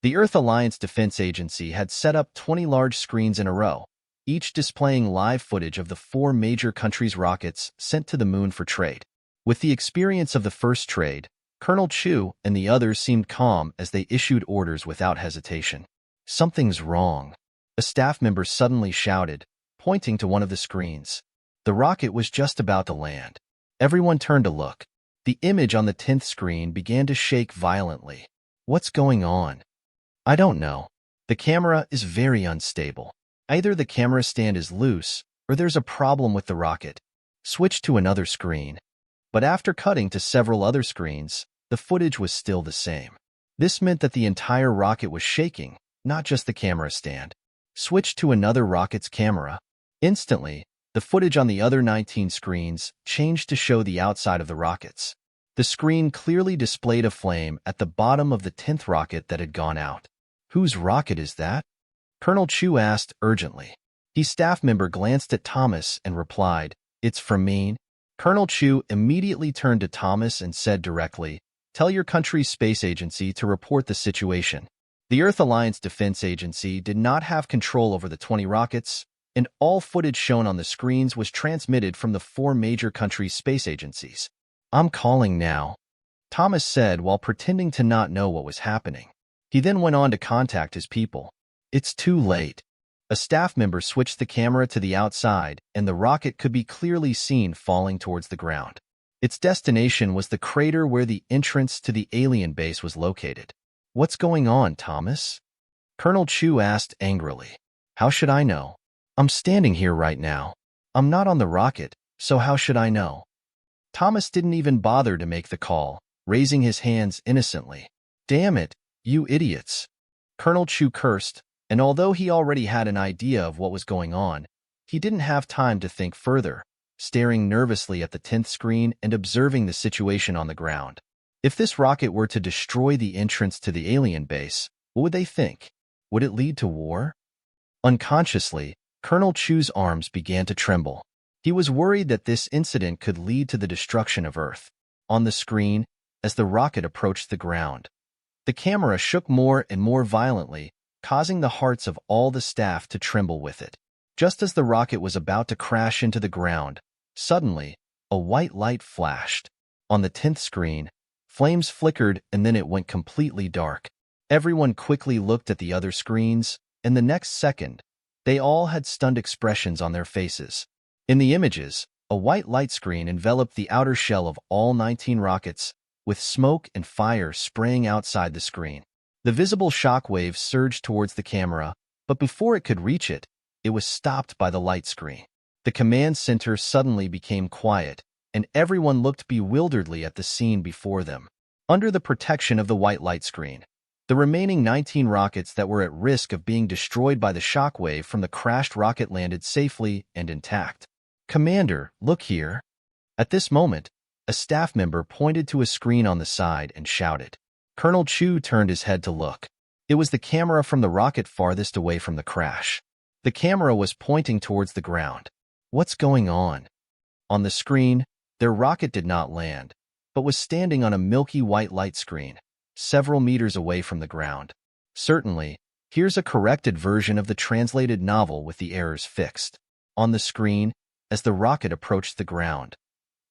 [SPEAKER 1] The Earth Alliance Defense Agency had set up 20 large screens in a row, each displaying live footage of the 4 major countries' rockets sent to the moon for trade. With the experience of the first trade, Colonel Chu and the others seemed calm as they issued orders without hesitation. "Something's wrong," a staff member suddenly shouted, pointing to one of the screens. The rocket was just about to land. Everyone turned to look. The image on the 10th screen began to shake violently. "What's going on?" "I don't know. The camera is very unstable. Either the camera stand is loose, or there's a problem with the rocket. Switch to another screen." But after cutting to several other screens, the footage was still the same. This meant that the entire rocket was shaking, not just the camera stand. Switch to another rocket's camera. Instantly, the footage on the other 19 screens changed to show the outside of the rockets. The screen clearly displayed a flame at the bottom of the 10th rocket that had gone out. "Whose rocket is that?" Colonel Chu asked urgently. His staff member glanced at Thomas and replied, "It's from me." Colonel Chu immediately turned to Thomas and said directly, "Tell your country's space agency to report the situation." The Earth Alliance Defense Agency did not have control over the 20 rockets, and all footage shown on the screens was transmitted from the 4 major countries' space agencies. "I'm calling now," Thomas said while pretending to not know what was happening. He then went on to contact his people. "It's too late." A staff member switched the camera to the outside, and the rocket could be clearly seen falling towards the ground. Its destination was the crater where the entrance to the alien base was located. "What's going on, Thomas?" Colonel Chu asked angrily. "How should I know? I'm standing here right now. I'm not on the rocket, so how should I know?" Thomas didn't even bother to make the call, raising his hands innocently. "Damn it, you idiots!" Colonel Chu cursed, and although he already had an idea of what was going on, he didn't have time to think further, staring nervously at the 10th screen and observing the situation on the ground. If this rocket were to destroy the entrance to the alien base, what would they think? Would it lead to war? Unconsciously, Colonel Chu's arms began to tremble. He was worried that this incident could lead to the destruction of Earth. On the screen, as the rocket approached the ground, the camera shook more and more violently, causing the hearts of all the staff to tremble with it. Just as the rocket was about to crash into the ground, suddenly, a white light flashed. On the 10th screen, flames flickered and then it went completely dark. Everyone quickly looked at the other screens, and the next second, they all had stunned expressions on their faces. In the images, a white light screen enveloped the outer shell of all 19 rockets, with smoke and fire spraying outside the screen. The visible shock waves surged towards the camera, but before it could reach it, it was stopped by the light screen. The command center suddenly became quiet, and everyone looked bewilderedly at the scene before them. Under the protection of the white light screen, the remaining 19 rockets that were at risk of being destroyed by the shockwave from the crashed rocket landed safely and intact. "Commander, look here." At this moment, a staff member pointed to a screen on the side and shouted. Colonel Chu turned his head to look. It was the camera from the rocket farthest away from the crash. The camera was pointing towards the ground. "What's going on?" On the screen, their rocket did not land, but was standing on a milky white light screen, several meters away from the ground. Certainly, here's a corrected version of the translated novel with the errors fixed. On the screen, as the rocket approached the ground,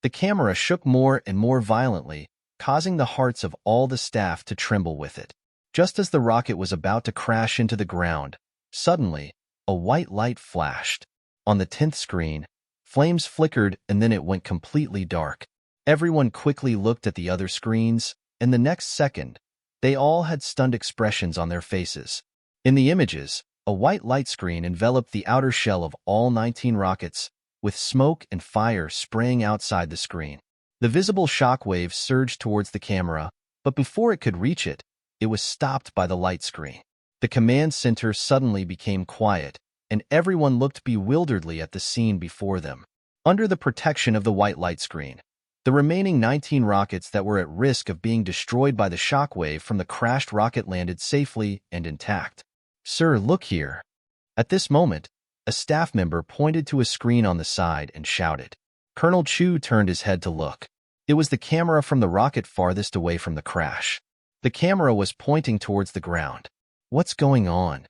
[SPEAKER 1] the camera shook more and more violently, causing the hearts of all the staff to tremble with it. Just as the rocket was about to crash into the ground, suddenly, a white light flashed. On the 10th screen, flames flickered and then it went completely dark. Everyone quickly looked at the other screens, and the next second, they all had stunned expressions on their faces. In the images, a white light screen enveloped the outer shell of all 19 rockets, with smoke and fire spraying outside the screen. The visible shock waves surged towards the camera, but before it could reach it, it was stopped by the light screen. The command center suddenly became quiet, and everyone looked bewilderedly at the scene before them. Under the protection of the white light screen, the remaining 19 rockets that were at risk of being destroyed by the shockwave from the crashed rocket landed safely and intact. "Sir, look here." At this moment, a staff member pointed to a screen on the side and shouted. Colonel Chu turned his head to look. It was the camera from the rocket farthest away from the crash. The camera was pointing towards the ground. "What's going on?"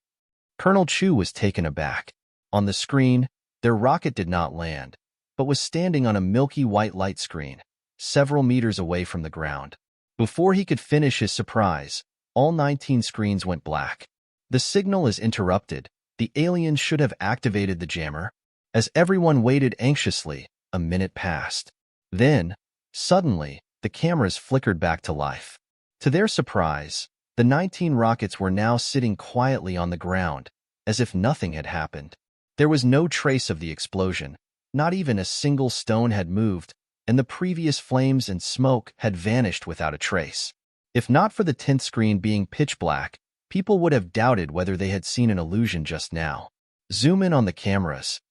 [SPEAKER 1] Colonel Chu was taken aback. On the screen, their rocket did not land, but was standing on a milky white light screen, several meters away from the ground. Before he could finish his surprise, all 19 screens went black. The signal is interrupted. The aliens should have activated the jammer. As everyone waited anxiously, a minute passed. Then, suddenly, the cameras flickered back to life. To their surprise, the 19 rockets were now sitting quietly on the ground, as if nothing had happened. There was no trace of the explosion. Not even a single stone had moved, and the previous flames and smoke had vanished without a trace. If not for the 10th screen being pitch black, people would have doubted whether they had seen an illusion just now. Zoom in on the cameras.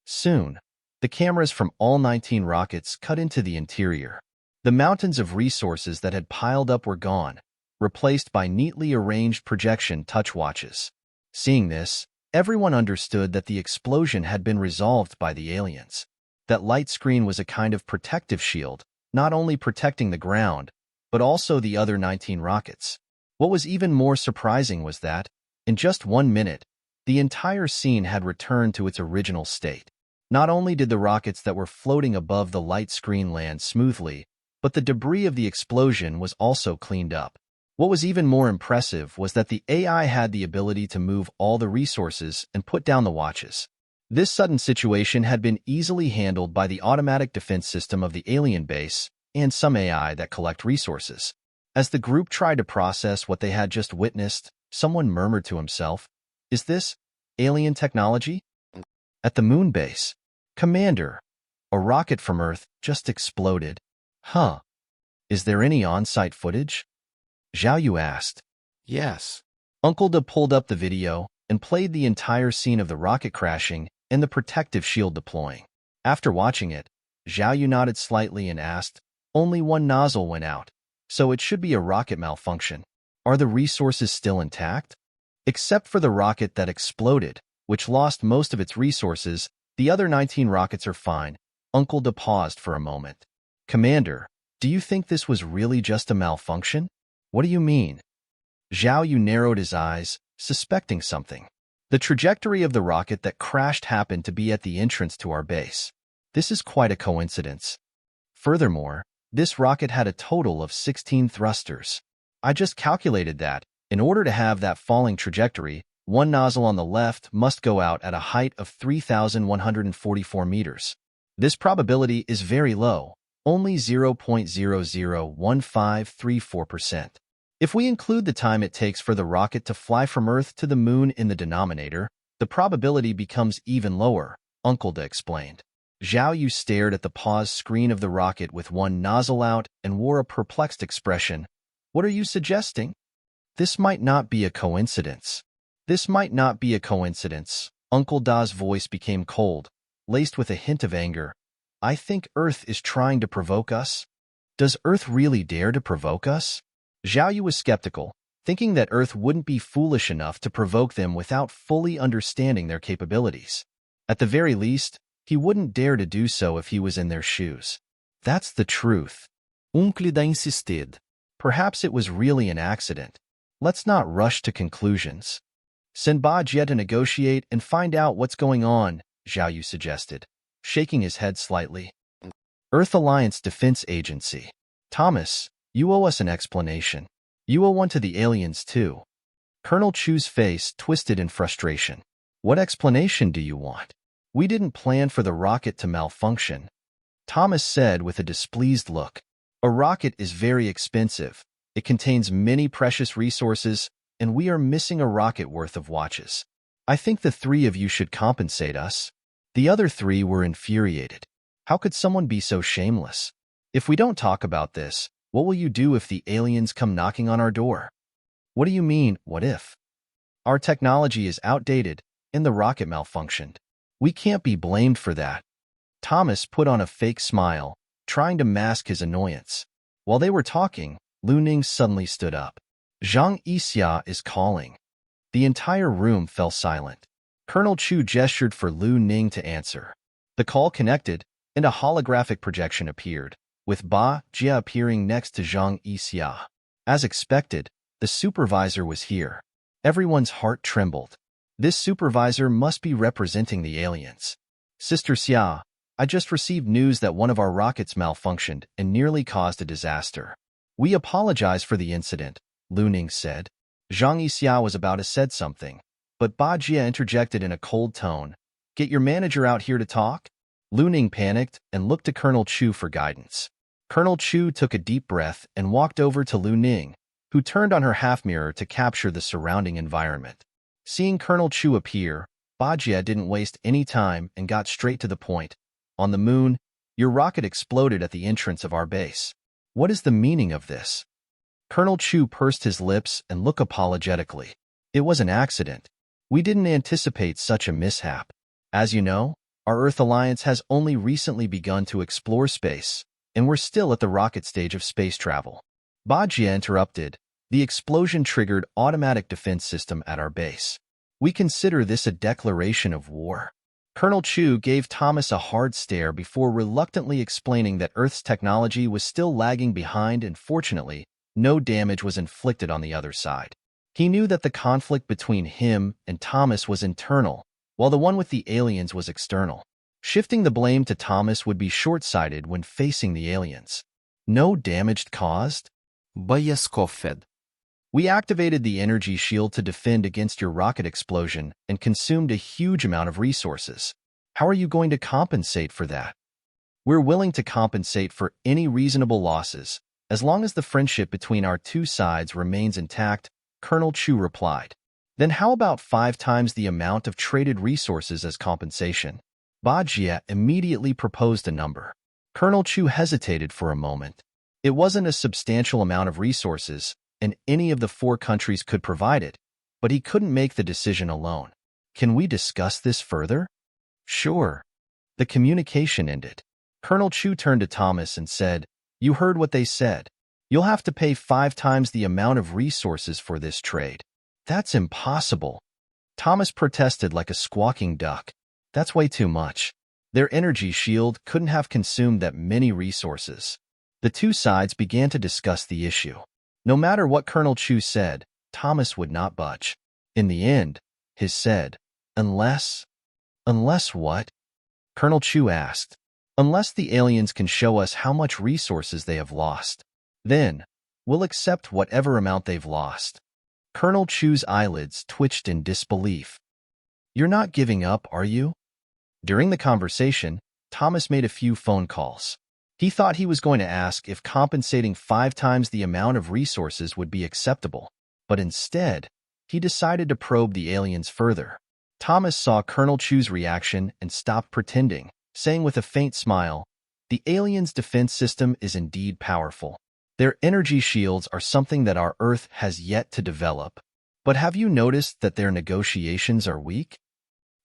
[SPEAKER 1] Soon, the cameras from all 19 rockets cut into the interior. The mountains of resources that had piled up were gone, replaced by neatly arranged projection touch watches. Seeing this, everyone understood that the explosion had been resolved by the aliens. That light screen was a kind of protective shield, not only protecting the ground, but also the other 19 rockets. What was even more surprising was that, in just 1 minute, the entire scene had returned to its original state. Not only did the rockets that were floating above the light screen land smoothly, but the debris of the explosion was also cleaned up. What was even more impressive was that the AI had the ability to move all the resources and put down the watches. This sudden situation had been easily handled by the automatic defense system of the alien base and some AI that collect resources. As the group tried to process what they had just witnessed, someone murmured to himself, "Is this alien technology?" At the moon base, "Commander, a rocket from Earth just exploded." "Huh. Is there any on-site footage?" Zhao Yu asked.
[SPEAKER 3] Yes.
[SPEAKER 1] Uncle Da pulled up the video and played the entire scene of the rocket crashing and the protective shield deploying. After watching it, Zhao Yu nodded slightly and asked, "Only one nozzle went out, so it should be a rocket malfunction. Are the resources still intact?" "Except for the rocket that exploded," which lost most of its resources. The other 19 rockets are fine. Uncle Da paused for a moment. Commander, do you think this was really just a malfunction? What do you mean? Zhao Yu narrowed his eyes, suspecting something. The trajectory of the rocket that crashed happened to be at the entrance to our base. This is quite a coincidence. Furthermore, this rocket had a total of 16 thrusters. I just calculated that, in order to have that falling trajectory, one nozzle on the left must go out at a height of 3,144 meters. This probability is very low, only 0.001534%. If we include the time it takes for the rocket to fly from Earth to the Moon in the denominator, the probability becomes even lower, Uncle Da explained. Zhao Yu stared at the pause screen of the rocket with one nozzle out and wore a perplexed expression. What are you suggesting? This might not be a coincidence. This might not be a coincidence. Uncle Da's voice became cold, laced with a hint of anger. I think Earth is trying to provoke us. Does Earth really dare to provoke us? Zhao Yu was skeptical, thinking that Earth wouldn't be foolish enough to provoke them without fully understanding their capabilities. At the very least, he wouldn't dare to do so if he was in their shoes. That's the truth. Uncle Da insisted. Perhaps it was really an accident. Let's not rush to conclusions. Send Ba Jie to negotiate and find out what's going on, Zhao Yu suggested, shaking his head slightly. Earth Alliance Defense Agency. Thomas, you owe us an explanation. You owe one to the aliens, too. Colonel Chu's face twisted in frustration. What explanation do you want? We didn't plan for the rocket to malfunction. Thomas said with a displeased look. A rocket is very expensive. It contains many precious resources, and we are missing a rocket worth of watches. I think the three of you should compensate us. The other three were infuriated. How could someone be so shameless? If we don't talk about this, what will you do if the aliens come knocking on our door? What do you mean, what if? Our technology is outdated, and the rocket malfunctioned. We can't be blamed for that. Thomas put on a fake smile, trying to mask his annoyance. While they were talking, Lu Ning suddenly stood up. Zhang Yixia is calling. The entire room fell silent. Colonel Chu gestured for Lu Ning to answer. The call connected, and a holographic projection appeared, with Ba Jie appearing next to Zhang Yixia. As expected, the supervisor was here. Everyone's heart trembled. This supervisor must be representing the aliens. Sister Xia, I just received news that one of our rockets malfunctioned and nearly caused a disaster. We apologize for the incident, Lu Ning said. Zhang Yixia was about to say something, but Ba Jie interjected in a cold tone. Get your manager out here to talk? Lu Ning panicked and looked to Colonel Chu for guidance. Colonel Chu took a deep breath and walked over to Lu Ning, who turned on her half-mirror to capture the surrounding environment. Seeing Colonel Chu appear, Ba Jie didn't waste any time and got straight to the point. On the moon, your rocket exploded at the entrance of our base. What is the meaning of this? Colonel Chu pursed his lips and looked apologetically. It was an accident. We didn't anticipate such a mishap. As you know, our Earth Alliance has only recently begun to explore space, and we're still at the rocket stage of space travel. Ba Jie interrupted. The explosion triggered automatic defense system at our base. We consider this a declaration of war. Colonel Chu gave Thomas a hard stare before reluctantly explaining that Earth's technology was still lagging behind and fortunately, no damage was inflicted on the other side. He knew that the conflict between him and Thomas was internal, while the one with the aliens was external. Shifting the blame to Thomas would be short-sighted when facing the aliens. No damage caused?
[SPEAKER 2] Ba scoffed.
[SPEAKER 1] We activated the energy shield to defend against your rocket explosion and consumed a huge amount of resources. How are you going to compensate for that? We're willing to compensate for any reasonable losses, as long as the friendship between our two sides remains intact, Colonel Chu replied. Then how about 5 times the amount of traded resources as compensation? Ba Jie immediately proposed a number. Colonel Chu hesitated for a moment. It wasn't a substantial amount of resources, and any of the 4 countries could provide it, but he couldn't make the decision alone. Can we discuss this further? Sure. The communication ended. Colonel Chu turned to Thomas and said, You heard what they said. You'll have to pay 5 times the amount of resources for this trade. That's impossible. Thomas protested like a squawking duck. That's way too much. Their energy shield couldn't have consumed that many resources. The two sides began to discuss the issue. No matter what Colonel Chu said, Thomas would not budge. In the end, his said, Unless what? Colonel Chu asked. Unless the aliens can show us how much resources they have lost. Then, we'll accept whatever amount they've lost. Colonel Chu's eyelids twitched in disbelief. You're not giving up, are you? During the conversation, Thomas made a few phone calls. He thought he was going to ask if compensating 5 times the amount of resources would be acceptable, but instead, he decided to probe the aliens further. Thomas saw Colonel Chu's reaction and stopped pretending, saying with a faint smile, The aliens' defense system is indeed powerful. Their energy shields are something that our Earth has yet to develop. But have you noticed that their negotiations are weak?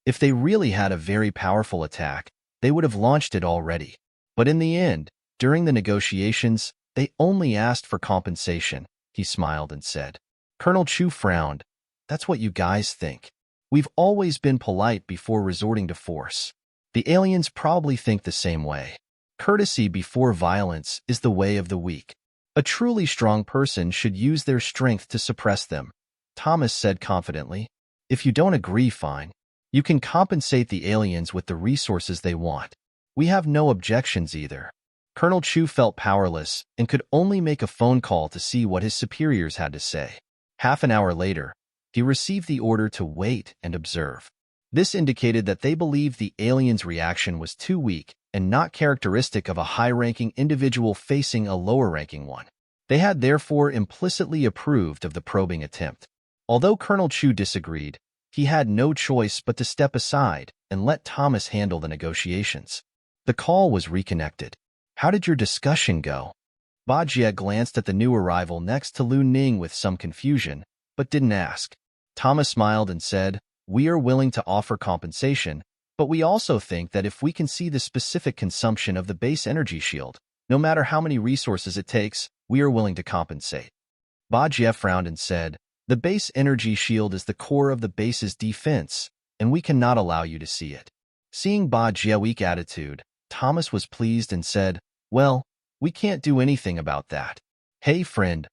[SPEAKER 1] If they really had a very powerful attack, they would have launched it already. But in the end, during the negotiations, they only asked for compensation, he smiled and said. Colonel Chu frowned. That's what you guys think. We've always been polite before resorting to force. The aliens probably think the same way. Courtesy before violence is the way of the weak. A truly strong person should use their strength to suppress them, Thomas said confidently. If you don't agree, fine. You can compensate the aliens with the resources they want. We have no objections either. Colonel Chu felt powerless and could only make a phone call to see what his superiors had to say. Half an hour later, he received the order to wait and observe. This indicated that they believed the aliens' reaction was too weak and not characteristic of a high-ranking individual facing a lower-ranking one. They had therefore implicitly approved of the probing attempt. Although Colonel Chu disagreed, he had no choice but to step aside and let Thomas handle the negotiations. The call was reconnected. How did your discussion go? Ba Jie glanced at the new arrival next to Lu Ning with some confusion, but didn't ask. Thomas smiled and said, We are willing to offer compensation, but we also think that if we can see the specific consumption of the base energy shield, no matter how many resources it takes, we are willing to compensate. Ba Jie frowned and said, The base energy shield is the core of the base's defense, and we cannot allow you to see it. Seeing Ba Jie's weak attitude, Thomas was pleased and said, Well, we can't do anything about that. Hey friend,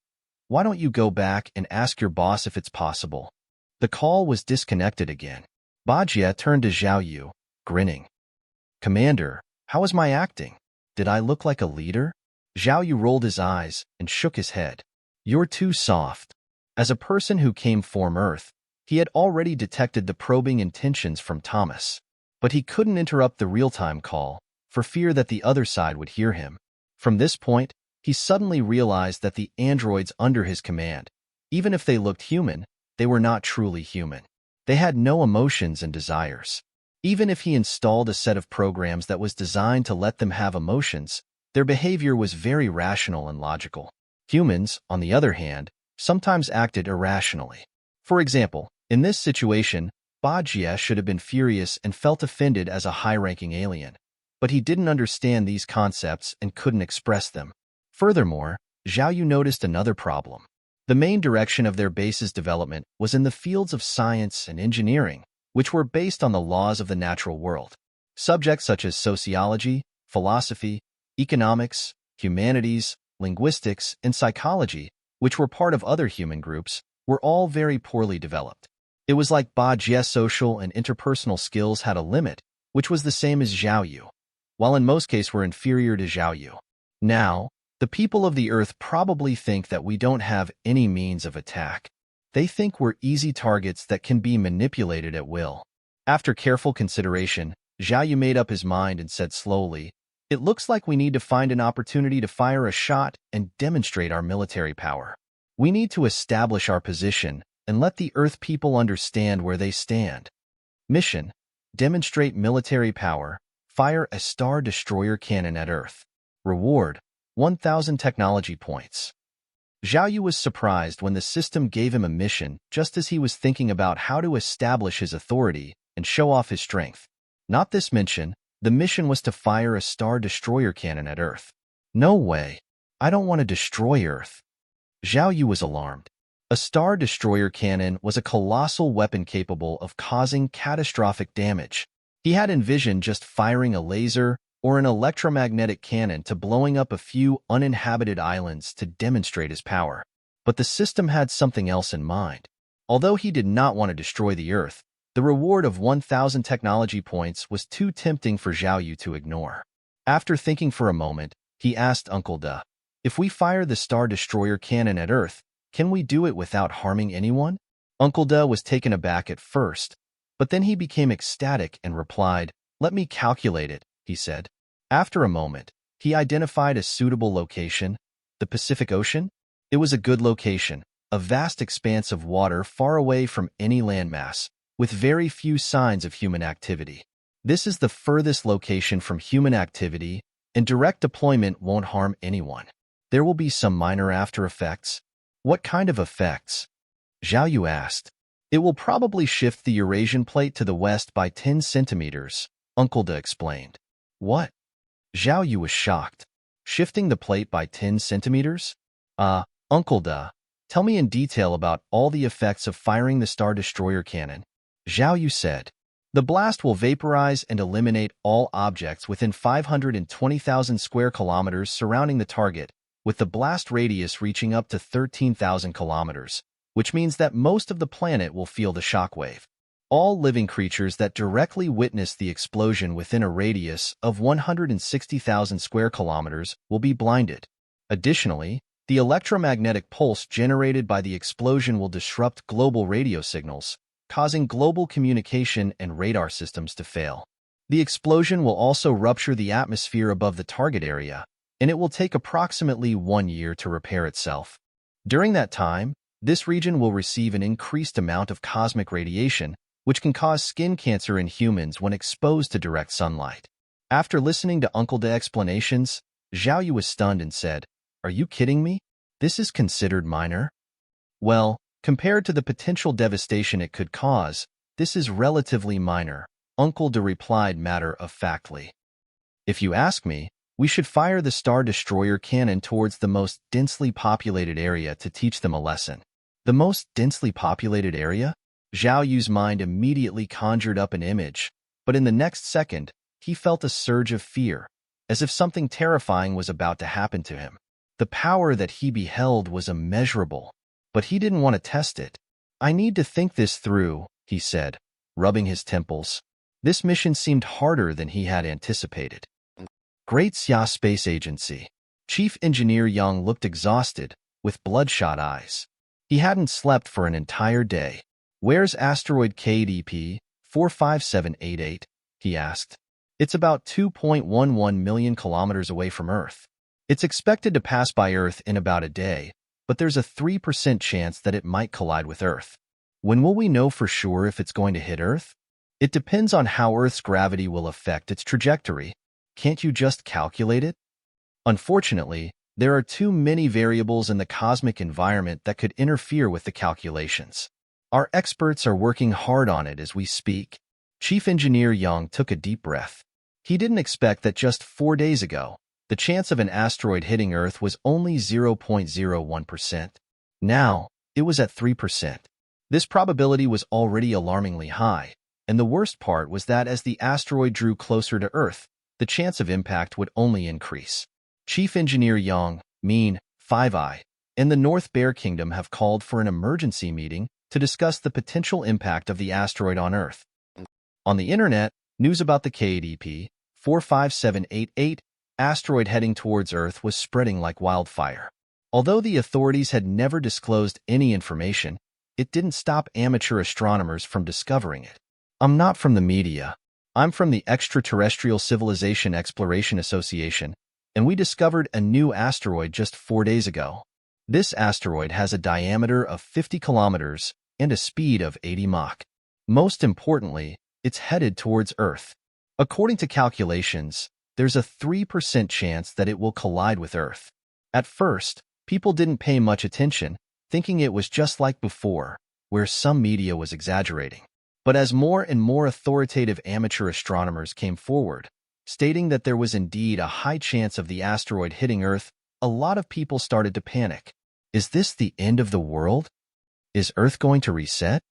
[SPEAKER 1] why don't you go back and ask your boss if it's possible? The call was disconnected again. Ba Jie turned to Zhao Yu, grinning. Commander, how was my acting? Did I look like a leader? Zhao Yu rolled his eyes and shook his head. You're too soft. As a person who came from Earth, he had already detected the probing intentions from Thomas. But he couldn't interrupt the real-time call, for fear that the other side would hear him. From this point, he suddenly realized that the androids under his command, even if they looked human, they were not truly human. They had no emotions and desires. Even if he installed a set of programs that was designed to let them have emotions, their behavior was very rational and logical. Humans, on the other hand, sometimes acted irrationally. For example, in this situation, Ba Jie should have been furious and felt offended as a high-ranking alien. But he didn't understand these concepts and couldn't express them. Furthermore, Zhao Yu noticed another problem. The main direction of their base's development was in the fields of science and engineering, which were based on the laws of the natural world. Subjects such as sociology, philosophy, economics, humanities, linguistics, and psychology, which were part of other human groups, were all very poorly developed. It was like Ba Jie's social and interpersonal skills had a limit, which was the same as Zhao Yu, while in most cases were inferior to Zhao Yu. Now, the people of the Earth probably think that we don't have any means of attack. They think we're easy targets that can be manipulated at will. After careful consideration, Zhao Yu made up his mind and said slowly, It looks like we need to find an opportunity to fire a shot and demonstrate our military power. We need to establish our position and let the Earth people understand where they stand. Mission: demonstrate military power, fire a Star Destroyer cannon at Earth. Reward: 1,000 technology points. Zhao Yu was surprised when the system gave him a mission just as he was thinking about how to establish his authority and show off his strength. Not this mission. The mission was to fire a Star Destroyer cannon at Earth. No way. I don't want to destroy Earth. Zhao Yu was alarmed. A Star Destroyer cannon was a colossal weapon capable of causing catastrophic damage. He had envisioned just firing a laser or an electromagnetic cannon to blowing up a few uninhabited islands to demonstrate his power. But the system had something else in mind. Although he did not want to destroy the Earth, the reward of 1,000 technology points was too tempting for Zhao Yu to ignore. After thinking for a moment, he asked Uncle De, "If we fire the Star Destroyer cannon at Earth, can we do it without harming anyone?" Uncle De was taken aback at first, but then he became ecstatic and replied, "Let me calculate it," he said. After a moment, he identified a suitable location, the Pacific Ocean. It was a good location, a vast expanse of water far away from any landmass, with very few signs of human activity. This is the furthest location from human activity, and direct deployment won't harm anyone. There will be some minor after effects. What kind of effects? Zhao Yu asked. It will probably shift the Eurasian plate to the west by 10 centimeters, Uncle De explained. What? Zhao Yu was shocked. Shifting the plate by 10 centimeters? Uncle De, tell me in detail about all the effects of firing the Star Destroyer cannon. Zhao Yu said. The blast will vaporize and eliminate all objects within 520,000 square kilometers surrounding the target, with the blast radius reaching up to 13,000 kilometers, which means that most of the planet will feel the shockwave. All living creatures that directly witness the explosion within a radius of 160,000 square kilometers will be blinded. Additionally, the electromagnetic pulse generated by the explosion will disrupt global radio signals, causing global communication and radar systems to fail. The explosion will also rupture the atmosphere above the target area, and it will take approximately 1 year to repair itself. During that time, this region will receive an increased amount of cosmic radiation, which can cause skin cancer in humans when exposed to direct sunlight. After listening to Uncle De's explanations, Zhao Yu was stunned and said, "Are you kidding me? This is considered minor?" Well, compared to the potential devastation it could cause, this is relatively minor, Uncle De replied matter-of-factly. If you ask me, we should fire the Star Destroyer cannon towards the most densely populated area to teach them a lesson. The most densely populated area? Zhao Yu's mind immediately conjured up an image, but in the next second, he felt a surge of fear, as if something terrifying was about to happen to him. The power that he beheld was immeasurable, but he didn't want to test it. "I need to think this through," he said, rubbing his temples. This mission seemed harder than he had anticipated. Great Xia Space Agency. Chief Engineer Yang looked exhausted, with bloodshot eyes. He hadn't slept for an entire day. "Where's Asteroid KDP 45788? He asked. "It's about 2.11 million kilometers away from Earth. It's expected to pass by Earth in about a day, but there's a 3% chance that it might collide with Earth. When will we know for sure if it's going to hit Earth?" "It depends on how Earth's gravity will affect its trajectory. Can't you just calculate it?" Unfortunately, there are too many variables in the cosmic environment that could interfere with the calculations. Our experts are working hard on it as we speak. Chief Engineer Yang took a deep breath. He didn't expect that just 4 days ago, the chance of an asteroid hitting Earth was only 0.01%. Now, it was at 3%. This probability was already alarmingly high, and the worst part was that as the asteroid drew closer to Earth, the chance of impact would only increase. Chief Engineer Yang, Mean, Five Eye, and the North Bear Kingdom have called for an emergency meeting to discuss the potential impact of the asteroid on Earth. On the internet, news about the KDP 45788 asteroid heading towards Earth was spreading like wildfire. Although the authorities had never disclosed any information, it didn't stop amateur astronomers from discovering it. "I'm not from the media. I'm from the Extraterrestrial Civilization Exploration Association, and we discovered a new asteroid just 4 days ago. This asteroid has a diameter of 50 kilometers and a speed of 80 Mach. Most importantly, it's headed towards Earth. According to calculations, there's a 3% chance that it will collide with Earth." At first, people didn't pay much attention, thinking it was just like before, where some media was exaggerating. But as more and more authoritative amateur astronomers came forward, stating that there was indeed a high chance of the asteroid hitting Earth, a lot of people started to panic. Is this the end of the world? Is Earth going to reset?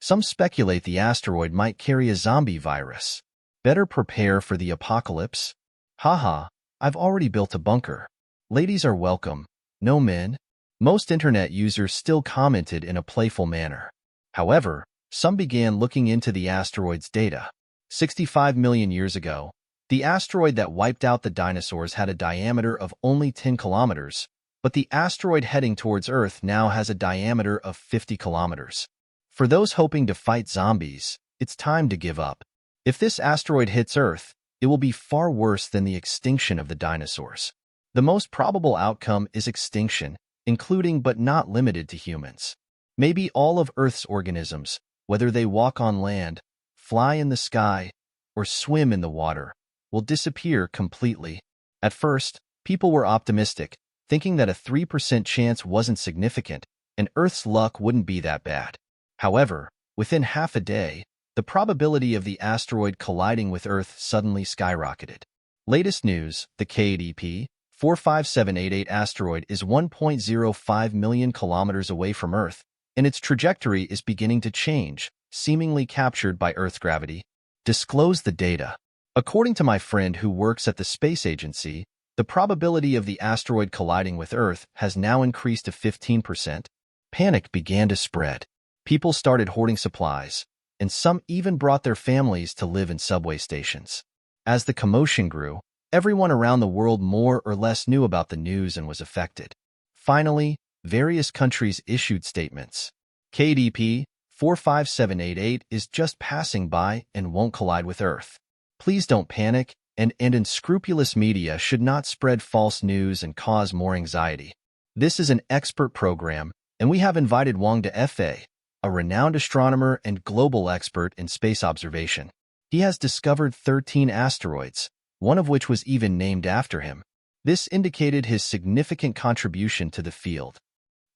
[SPEAKER 1] Some speculate the asteroid might carry a zombie virus. Better prepare for the apocalypse. Haha, I've already built a bunker. Ladies are welcome, no men. Most internet users still commented in a playful manner. However, some began looking into the asteroid's data. 65 million years ago, the asteroid that wiped out the dinosaurs had a diameter of only 10 kilometers, but the asteroid heading towards Earth now has a diameter of 50 kilometers. For those hoping to fight zombies, it's time to give up. If this asteroid hits Earth, it will be far worse than the extinction of the dinosaurs. The most probable outcome is extinction, including but not limited to humans. Maybe all of Earth's organisms, whether they walk on land, fly in the sky, or swim in the water, will disappear completely. At first, people were optimistic, thinking that a 3% chance wasn't significant, and Earth's luck wouldn't be that bad. However, within half a day, the probability of the asteroid colliding with Earth suddenly skyrocketed. Latest news, the KDP 45788 asteroid is 1.05 million kilometers away from Earth, and its trajectory is beginning to change, seemingly captured by Earth's gravity. Disclose the data. According to my friend who works at the space agency, the probability of the asteroid colliding with Earth has now increased to 15%. Panic began to spread. People started hoarding supplies, and some even brought their families to live in subway stations. As the commotion grew, everyone around the world more or less knew about the news and was affected. Finally, various countries issued statements. KDP 45788 is just passing by and won't collide with Earth. Please don't panic, and unscrupulous media should not spread false news and cause more anxiety. This is an expert program, and we have invited Wangda Fa, a renowned astronomer and global expert in space observation. He has discovered 13 asteroids, one of which was even named after him. This indicated his significant contribution to the field.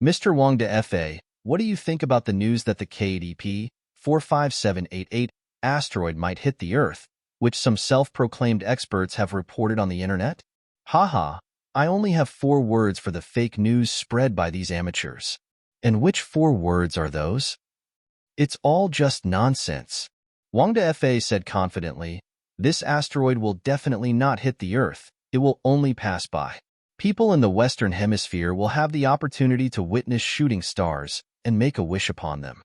[SPEAKER 1] Mr. Wangda Fa, what do you think about the news that the KDP 45788 asteroid might hit the Earth, which some self-proclaimed experts have reported on the internet? Haha, I only have 4 words for the fake news spread by these amateurs. And which 4 words are those? It's all just nonsense. Wangda Fa said confidently, this asteroid will definitely not hit the Earth, it will only pass by. People in the Western Hemisphere will have the opportunity to witness shooting stars and make a wish upon them.